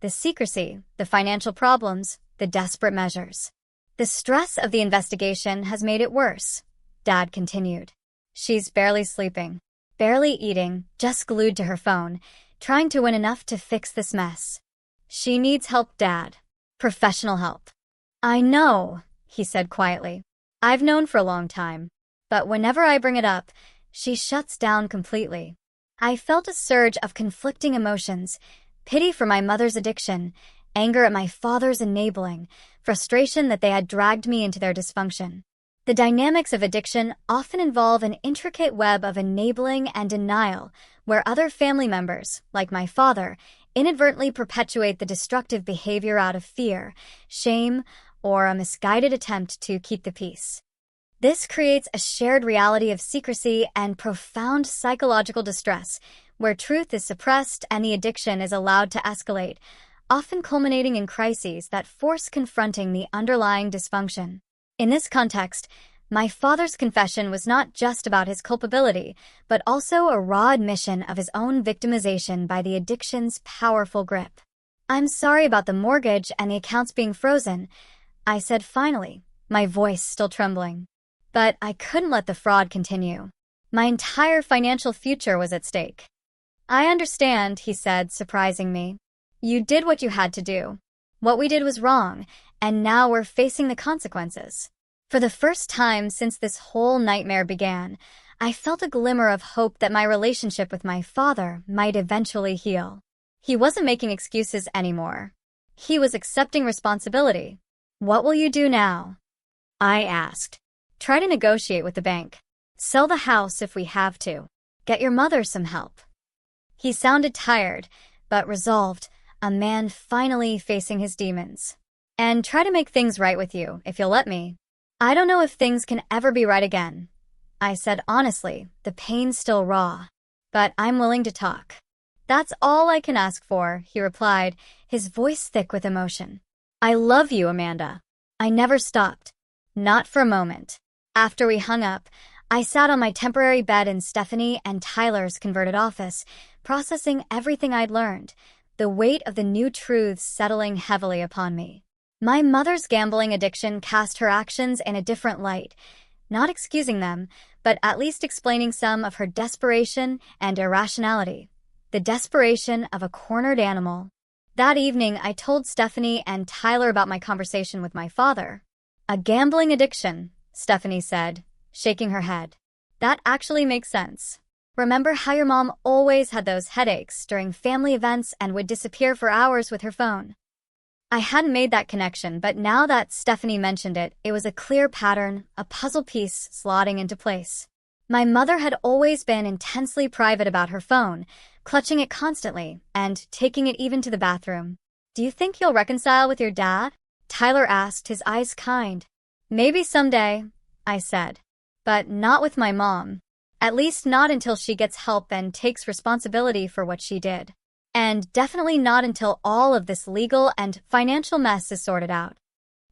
The secrecy, the financial problems, the desperate measures. The stress of the investigation has made it worse, Dad continued. She's barely sleeping, barely eating, just glued to her phone, trying to win enough to fix this mess. She needs help, Dad. Professional help. I know, he said quietly. I've known for a long time. But whenever I bring it up, she shuts down completely. I felt a surge of conflicting emotions, pity for my mother's addiction, anger at my father's enabling, frustration that they had dragged me into their dysfunction. The dynamics of addiction often involve an intricate web of enabling and denial, where other family members, like my father, inadvertently perpetuate the destructive behavior out of fear, shame, or a misguided attempt to keep the peace. This creates a shared reality of secrecy and profound psychological distress, where truth is suppressed and the addiction is allowed to escalate, often culminating in crises that force confronting the underlying dysfunction. In this context, my father's confession was not just about his culpability, but also a raw admission of his own victimization by the addiction's powerful grip. I'm sorry about the mortgage and the accounts being frozen, I said finally, my voice still trembling. But I couldn't let the fraud continue. My entire financial future was at stake. I understand, he said, surprising me. You did what you had to do. What we did was wrong, and now we're facing the consequences. For the first time since this whole nightmare began, I felt a glimmer of hope that my relationship with my father might eventually heal. He wasn't making excuses anymore. He was accepting responsibility. What will you do now? I asked. Try to negotiate with the bank. Sell the house if we have to. Get your mother some help. He sounded tired, but resolved, a man finally facing his demons. And try to make things right with you, if you'll let me. I don't know if things can ever be right again. I said honestly, the pain's still raw. But I'm willing to talk. That's all I can ask for, he replied, his voice thick with emotion. I love you, Amanda. I never stopped. Not for a moment. After we hung up, I sat on my temporary bed in Stephanie and Tyler's converted office, processing everything I'd learned, the weight of the new truths settling heavily upon me. My mother's gambling addiction cast her actions in a different light, not excusing them, but at least explaining some of her desperation and irrationality. The desperation of a cornered animal. That evening, I told Stephanie and Tyler about my conversation with my father. A gambling addiction, Stephanie said, shaking her head. That actually makes sense. Remember how your mom always had those headaches during family events and would disappear for hours with her phone? I hadn't made that connection, but now that Stephanie mentioned it, it was a clear pattern, a puzzle piece slotting into place. My mother had always been intensely private about her phone, clutching it constantly and taking it even to the bathroom. Do you think you'll reconcile with your dad? Tyler asked, his eyes kind. Maybe someday, I said. But not with my mom. At least not until she gets help and takes responsibility for what she did. And definitely not until all of this legal and financial mess is sorted out.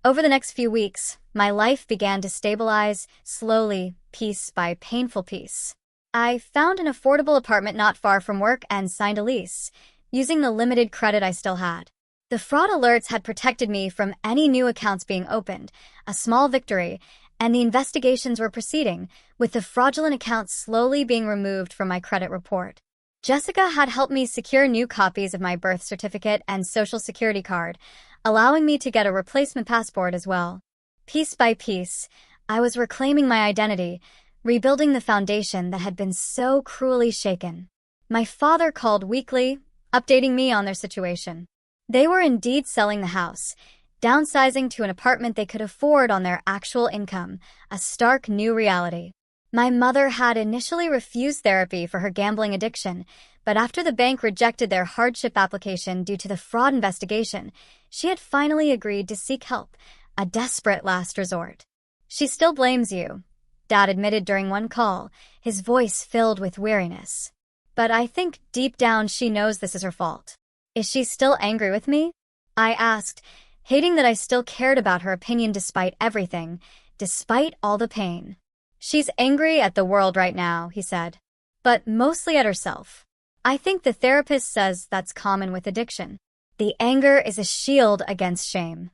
Over the next few weeks, my life began to stabilize, slowly, piece by painful piece. I found an affordable apartment not far from work and signed a lease, using the limited credit I still had. The fraud alerts had protected me from any new accounts being opened, a small victory, and the investigations were proceeding, with the fraudulent accounts slowly being removed from my credit report. Jessica had helped me secure new copies of my birth certificate and social security card, allowing me to get a replacement passport as well. Piece by piece, I was reclaiming my identity, rebuilding the foundation that had been so cruelly shaken. My father called weekly, updating me on their situation. They were indeed selling the house, downsizing to an apartment they could afford on their actual income, a stark new reality. My mother had initially refused therapy for her gambling addiction, but after the bank rejected their hardship application due to the fraud investigation, she had finally agreed to seek help, a desperate last resort. She still blames you, Dad admitted during one call, his voice filled with weariness. But I think deep down she knows this is her fault. Is she still angry with me? I asked, hating that I still cared about her opinion despite everything, despite all the pain. She's angry at the world right now, he said, but mostly at herself. I think the therapist says that's common with addiction. The anger is a shield against shame.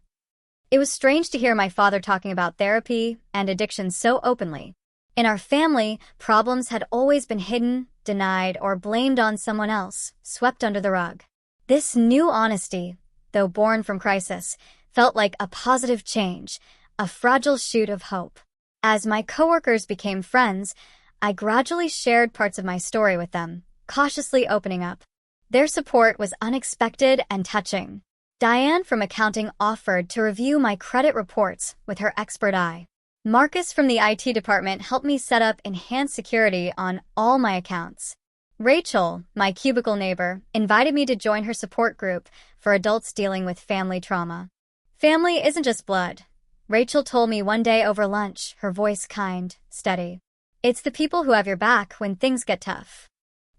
It was strange to hear my father talking about therapy and addiction so openly. In our family, problems had always been hidden, denied, or blamed on someone else, swept under the rug. This new honesty, though born from crisis, felt like a positive change, a fragile shoot of hope. As my coworkers became friends, I gradually shared parts of my story with them, cautiously opening up. Their support was unexpected and touching. Diane from accounting offered to review my credit reports with her expert eye. Marcus from the IT department helped me set up enhanced security on all my accounts. Rachel, my cubicle neighbor, invited me to join her support group for adults dealing with family trauma. Family isn't just blood, Rachel told me one day over lunch, her voice kind, steady. It's the people who have your back when things get tough.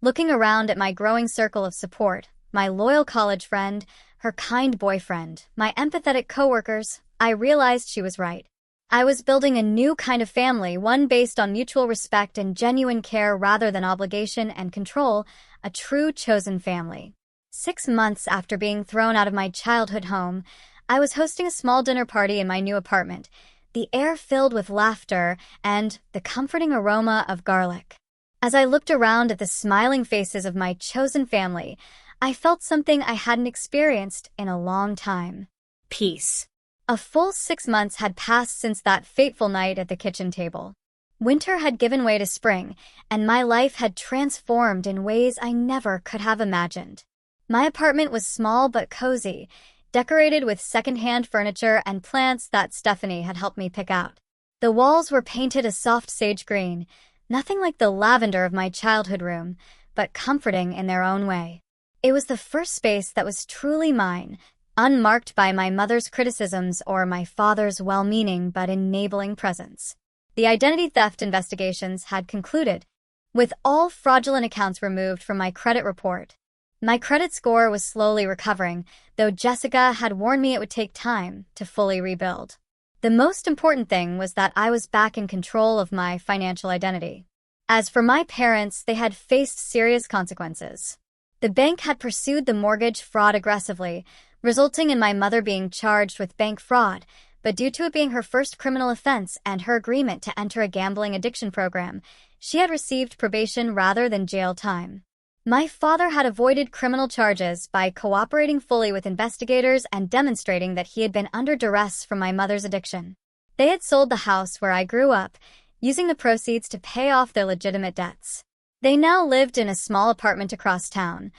Looking around at my growing circle of support, my loyal college friend, her kind boyfriend, my empathetic coworkers, I realized she was right. I was building a new kind of family, one based on mutual respect and genuine care rather than obligation and control, a true chosen family. 6 months after being thrown out of my childhood home, I was hosting a small dinner party in my new apartment, the air filled with laughter and the comforting aroma of garlic. As I looked around at the smiling faces of my chosen family, I felt something I hadn't experienced in a long time. Peace. A full 6 months had passed since that fateful night at the kitchen table. Winter had given way to spring, and my life had transformed in ways I never could have imagined. My apartment was small but cozy, decorated with second-hand furniture and plants that Stephanie had helped me pick out. The walls were painted a soft sage green, Nothing like the lavender of my childhood room, but comforting in their own way. It was the first space that was truly mine, unmarked by my mother's criticisms or my father's well-meaning but enabling presence. The identity theft investigations had concluded, with all fraudulent accounts removed from my credit report. My credit score was slowly recovering, though Jessica had warned me it would take time to fully rebuild. The most important thing was that I was back in control of my financial identity. As for my parents, they had faced serious consequences. The bank had pursued the mortgage fraud aggressively, resulting in my mother being charged with bank fraud, but due to it being her first criminal offense and her agreement to enter a gambling addiction program, she had received probation rather than jail time. My father had avoided criminal charges by cooperating fully with investigators and demonstrating that he had been under duress from my mother's addiction. They had sold the house where I grew up, using the proceeds to pay off their legitimate debts. They now lived in a small apartment across town,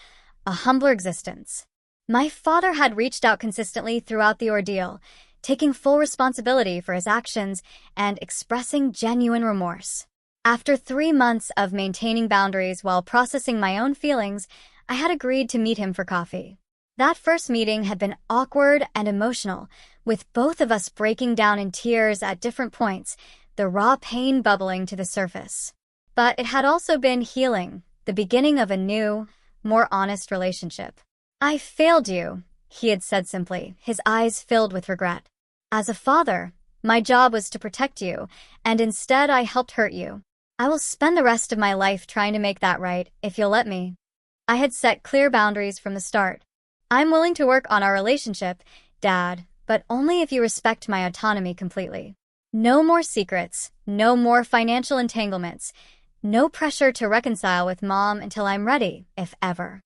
a humbler existence. My father had reached out consistently throughout the ordeal, taking full responsibility for his actions and expressing genuine remorse. After 3 months of maintaining boundaries while processing my own feelings, I had agreed to meet him for coffee. That first meeting had been awkward and emotional, with both of us breaking down in tears at different points, the raw pain bubbling to the surface. But it had also been healing, the beginning of a new, more honest relationship. "I failed you," he had said simply, his eyes filled with regret. "As a father, my job was to protect you, and instead I helped hurt you. I will spend the rest of my life trying to make that right, if you'll let me." I had set clear boundaries from the start. "I'm willing to work on our relationship, Dad, but only if you respect my autonomy completely. No more secrets, no more financial entanglements, no pressure to reconcile with Mom until I'm ready, if ever."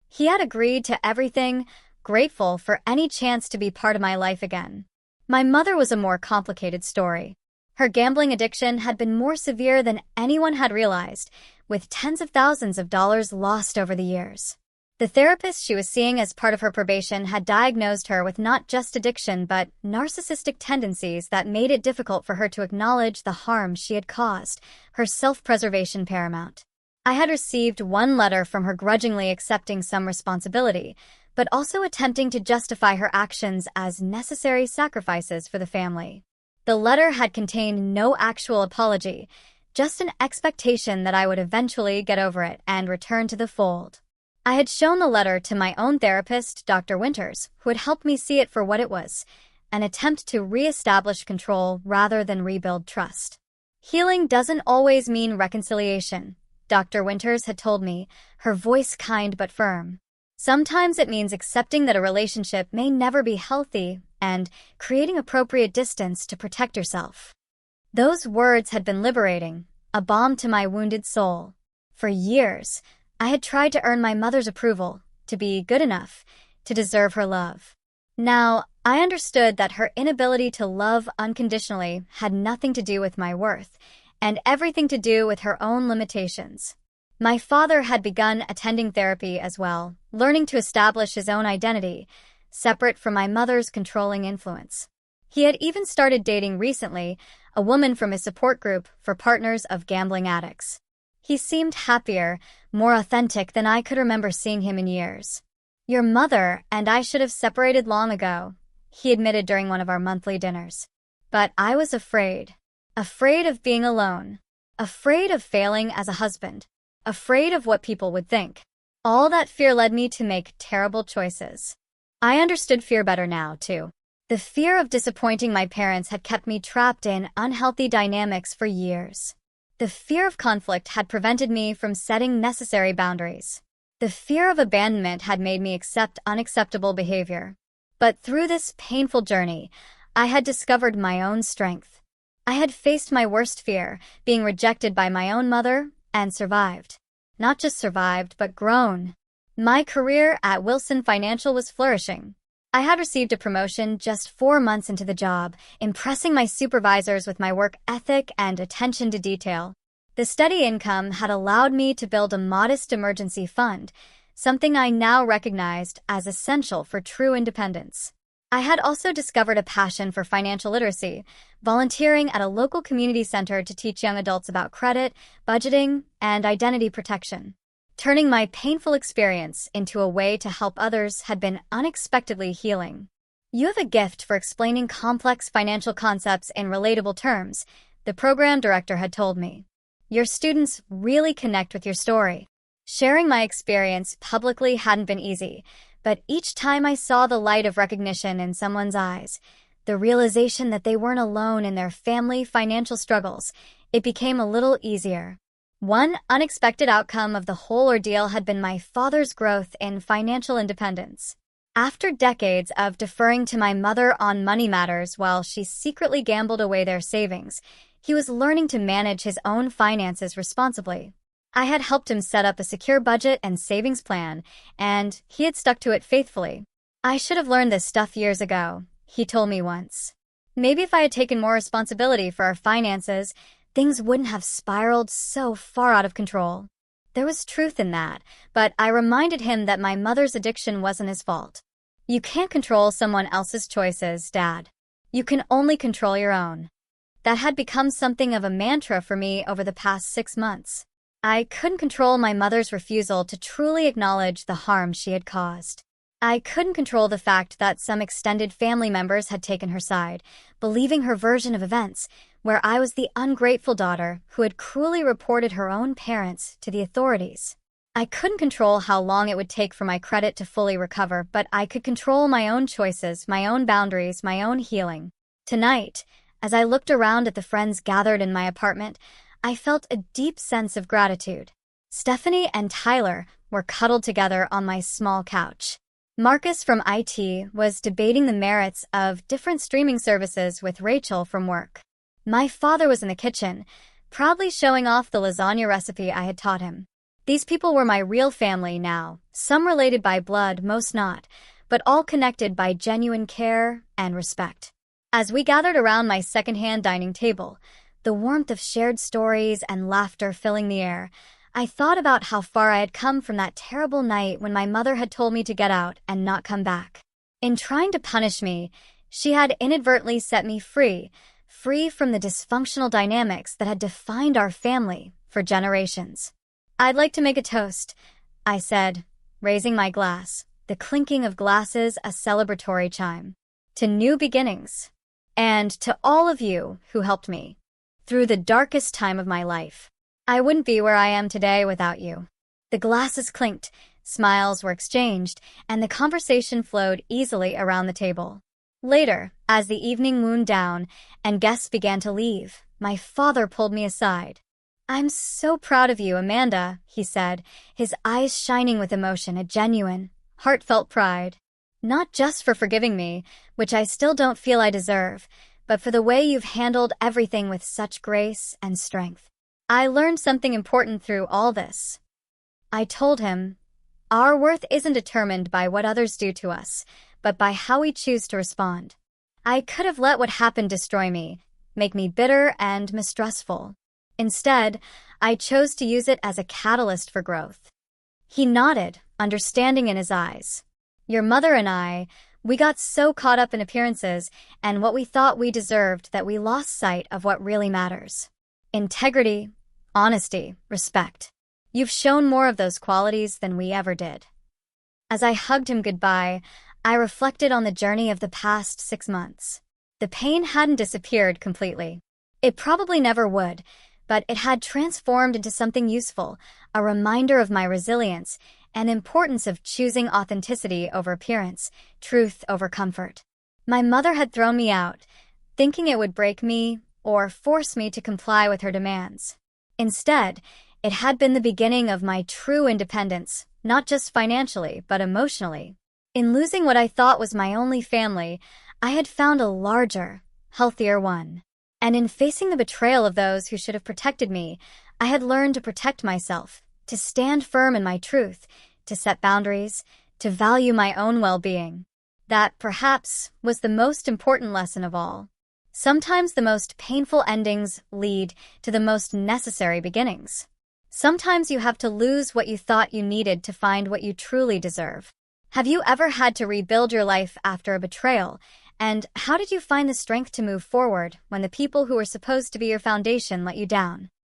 He had agreed to everything, grateful for any chance to be part of my life again. My mother was a more complicated story. Her gambling addiction had been more severe than anyone had realized, with tens of thousands of dollars lost over the years. The therapist she was seeing as part of her probation had diagnosed her with not just addiction but narcissistic tendencies that made it difficult for her to acknowledge the harm she had caused, her self-preservation paramount. I had received one letter from her grudgingly accepting some responsibility, but also attempting to justify her actions as necessary sacrifices for the family. The letter had contained no actual apology, just an expectation that I would eventually get over it and return to the fold. I had shown the letter to my own therapist, Dr. Winters, who had helped me see it for what it was, an attempt to re-establish control rather than rebuild trust. "Healing doesn't always mean reconciliation," Dr. Winters had told me, her voice kind but firm. "Sometimes it means accepting that a relationship may never be healthy and creating appropriate distance to protect yourself." Those words had been liberating, a balm to my wounded soul. For years, I had tried to earn my mother's approval, to be good enough, to deserve her love. Now, I understood that her inability to love unconditionally had nothing to do with my worth, and everything to do with her own limitations. My father had begun attending therapy as well, learning to establish his own identity, separate from my mother's controlling influence. He had even started dating recently, a woman from his support group for partners of gambling addicts. He seemed happier, more authentic than I could remember seeing him in years. "Your mother and I should have separated long ago," he admitted during one of our monthly dinners. But I was afraid. Afraid of being alone. Afraid of failing as a husband. Afraid of what people would think. All that fear led me to make terrible choices. I understood fear better now, too. The fear of disappointing my parents had kept me trapped in unhealthy dynamics for years. The fear of conflict had prevented me from setting necessary boundaries. The fear of abandonment had made me accept unacceptable behavior. But through this painful journey, I had discovered my own strength. I had faced my worst fear, being rejected by my own mother, and survived. Not just survived, but grown. My career at Wilson Financial was flourishing. I had received a promotion just 4 months into the job, impressing my supervisors with my work ethic and attention to detail. The steady income had allowed me to build a modest emergency fund, something I now recognized as essential for true independence. I had also discovered a passion for financial literacy, volunteering at a local community center to teach young adults about credit, budgeting, and identity protection. Turning my painful experience into a way to help others had been unexpectedly healing. You have a gift for explaining complex financial concepts in relatable terms, the program director had told me. Your students really connect with your story. Sharing my experience publicly hadn't been easy, but each time I saw the light of recognition in someone's eyes, the realization that they weren't alone in their family financial struggles, it became a little easier. One unexpected outcome of the whole ordeal had been my father's growth in financial independence. After decades of deferring to my mother on money matters while she secretly gambled away their savings, he was learning to manage his own finances responsibly. I had helped him set up a secure budget and savings plan, and he had stuck to it faithfully. I should have learned this stuff years ago, he told me once. Maybe if I had taken more responsibility for our finances, things wouldn't have spiraled so far out of control. There was truth in that, but I reminded him that my mother's addiction wasn't his fault. You can't control someone else's choices, Dad. You can only control your own. That had become something of a mantra for me over the past 6 months. I couldn't control my mother's refusal to truly acknowledge the harm she had caused. I couldn't control the fact that some extended family members had taken her side, believing her version of events, where I was the ungrateful daughter who had cruelly reported her own parents to the authorities. I couldn't control how long it would take for my credit to fully recover, but I could control my own choices, my own boundaries, my own healing. Tonight, as I looked around at the friends gathered in my apartment, I felt a deep sense of gratitude. Stephanie and Tyler were cuddled together on my small couch. Marcus from IT was debating the merits of different streaming services with Rachel from work. My father was in the kitchen, proudly showing off the lasagna recipe I had taught him. These people were my real family now, some related by blood, most not, but all connected by genuine care and respect. As we gathered around my secondhand dining table, the warmth of shared stories and laughter filling the air, I thought about how far I had come from that terrible night when my mother had told me to get out and not come back. In trying to punish me, she had inadvertently set me free from the dysfunctional dynamics that had defined our family for generations. I'd like to make a toast, I said, raising my glass, the clinking of glasses a celebratory chime. To new beginnings. And to all of you who helped me through the darkest time of my life. I wouldn't be where I am today without you. The glasses clinked, smiles were exchanged, and the conversation flowed easily around the table. Later, as the evening wound down and guests began to leave, my father pulled me aside. "I'm so proud of you, Amanda," he said, his eyes shining with emotion, a genuine, heartfelt pride. "Not just for forgiving me, which I still don't feel I deserve, but for the way you've handled everything with such grace and strength. I learned something important through all this." I told him, "Our worth isn't determined by what others do to us, but by how we choose to respond." I could have let what happened destroy me, make me bitter and mistrustful. Instead, I chose to use it as a catalyst for growth. He nodded, understanding in his eyes. "Your mother and we got so caught up in appearances and what we thought we deserved that we lost sight of what really matters. Integrity, honesty, respect. You've shown more of those qualities than we ever did." As I hugged him goodbye, I reflected on the journey of the past 6 months. The pain hadn't disappeared completely. It probably never would, but it had transformed into something useful, a reminder of my resilience and importance of choosing authenticity over appearance, truth over comfort. My mother had thrown me out, thinking it would break me or force me to comply with her demands. Instead, it had been the beginning of my true independence, not just financially, but emotionally. In losing what I thought was my only family, I had found a larger, healthier one. And in facing the betrayal of those who should have protected me, I had learned to protect myself, to stand firm in my truth, to set boundaries, to value my own well-being. That, perhaps, was the most important lesson of all. Sometimes the most painful endings lead to the most necessary beginnings. Sometimes you have to lose what you thought you needed to find what you truly deserve. Have you ever had to rebuild your life after a betrayal? And how did you find the strength to move forward when the people who were supposed to be your foundation let you down?